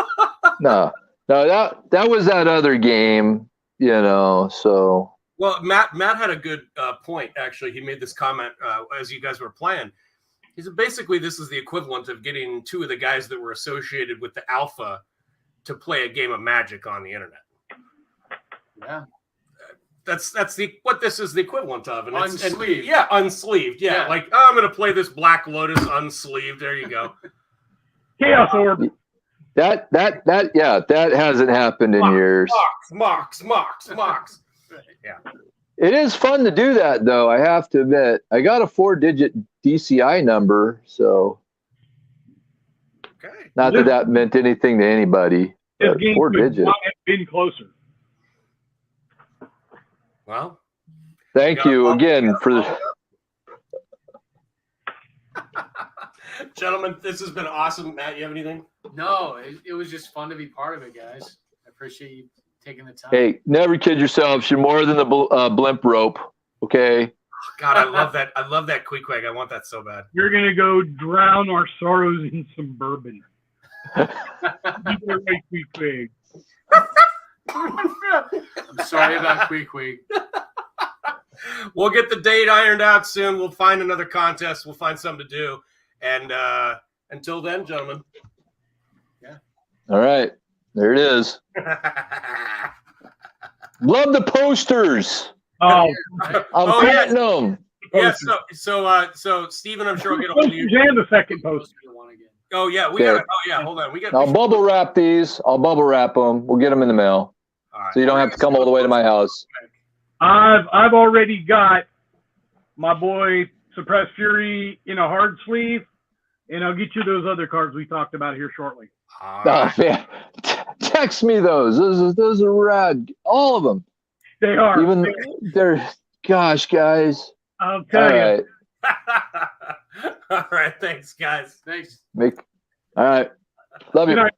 No, that was that other game, so. Well, Matt had a good point, actually. He made this comment as you guys were playing. He said, basically, this is the equivalent of getting two of the guys that were associated with the Alpha to play a game of Magic on the internet. Yeah. That's what this is the equivalent of. And unsleeved. Unsleeved. Yeah. Like, I'm going to play this Black Lotus unsleeved. There you go. Chaos Orb. That hasn't happened in years. Mox. Yeah. It is fun to do that, though. I have to admit, I got a 4-digit DCI number, so okay. Not that meant anything to anybody. This game 4-digit. could not have been closer. Well, thank you again for the. Gentlemen, this has been awesome. Matt, you have anything? No, it was just fun to be part of it, guys. I appreciate you taking the time. Hey, never kid yourselves. You're more than the blimp rope. Okay. God, I love that. I love that Queequeg. I want that so bad. You're gonna go drown our sorrows in some bourbon. You were right, Queequeg. I'm sorry about Queequeg. We'll get the date ironed out soon. We'll find another contest. We'll find something to do. And until then, gentlemen. All right. There it is. Love the posters. Oh, I'm getting them. Yeah. So Steven, I'm sure will get a hold of you. posters and the second poster. Oh yeah, we got. Oh yeah, hold on. We got. I'll bubble wrap these. I'll bubble wrap them. We'll get them in the mail, All right. so you don't have to come all the way to my house. I've already got my boy Suppressed Fury in a hard sleeve, and I'll get you those other cards we talked about here shortly. All Oh right. man, text me those. Those are rad. All of them. They are. Even they're. Gosh, guys. I'll All tell you. right. All right. Thanks, guys. Thanks. All right. Love you. Good night.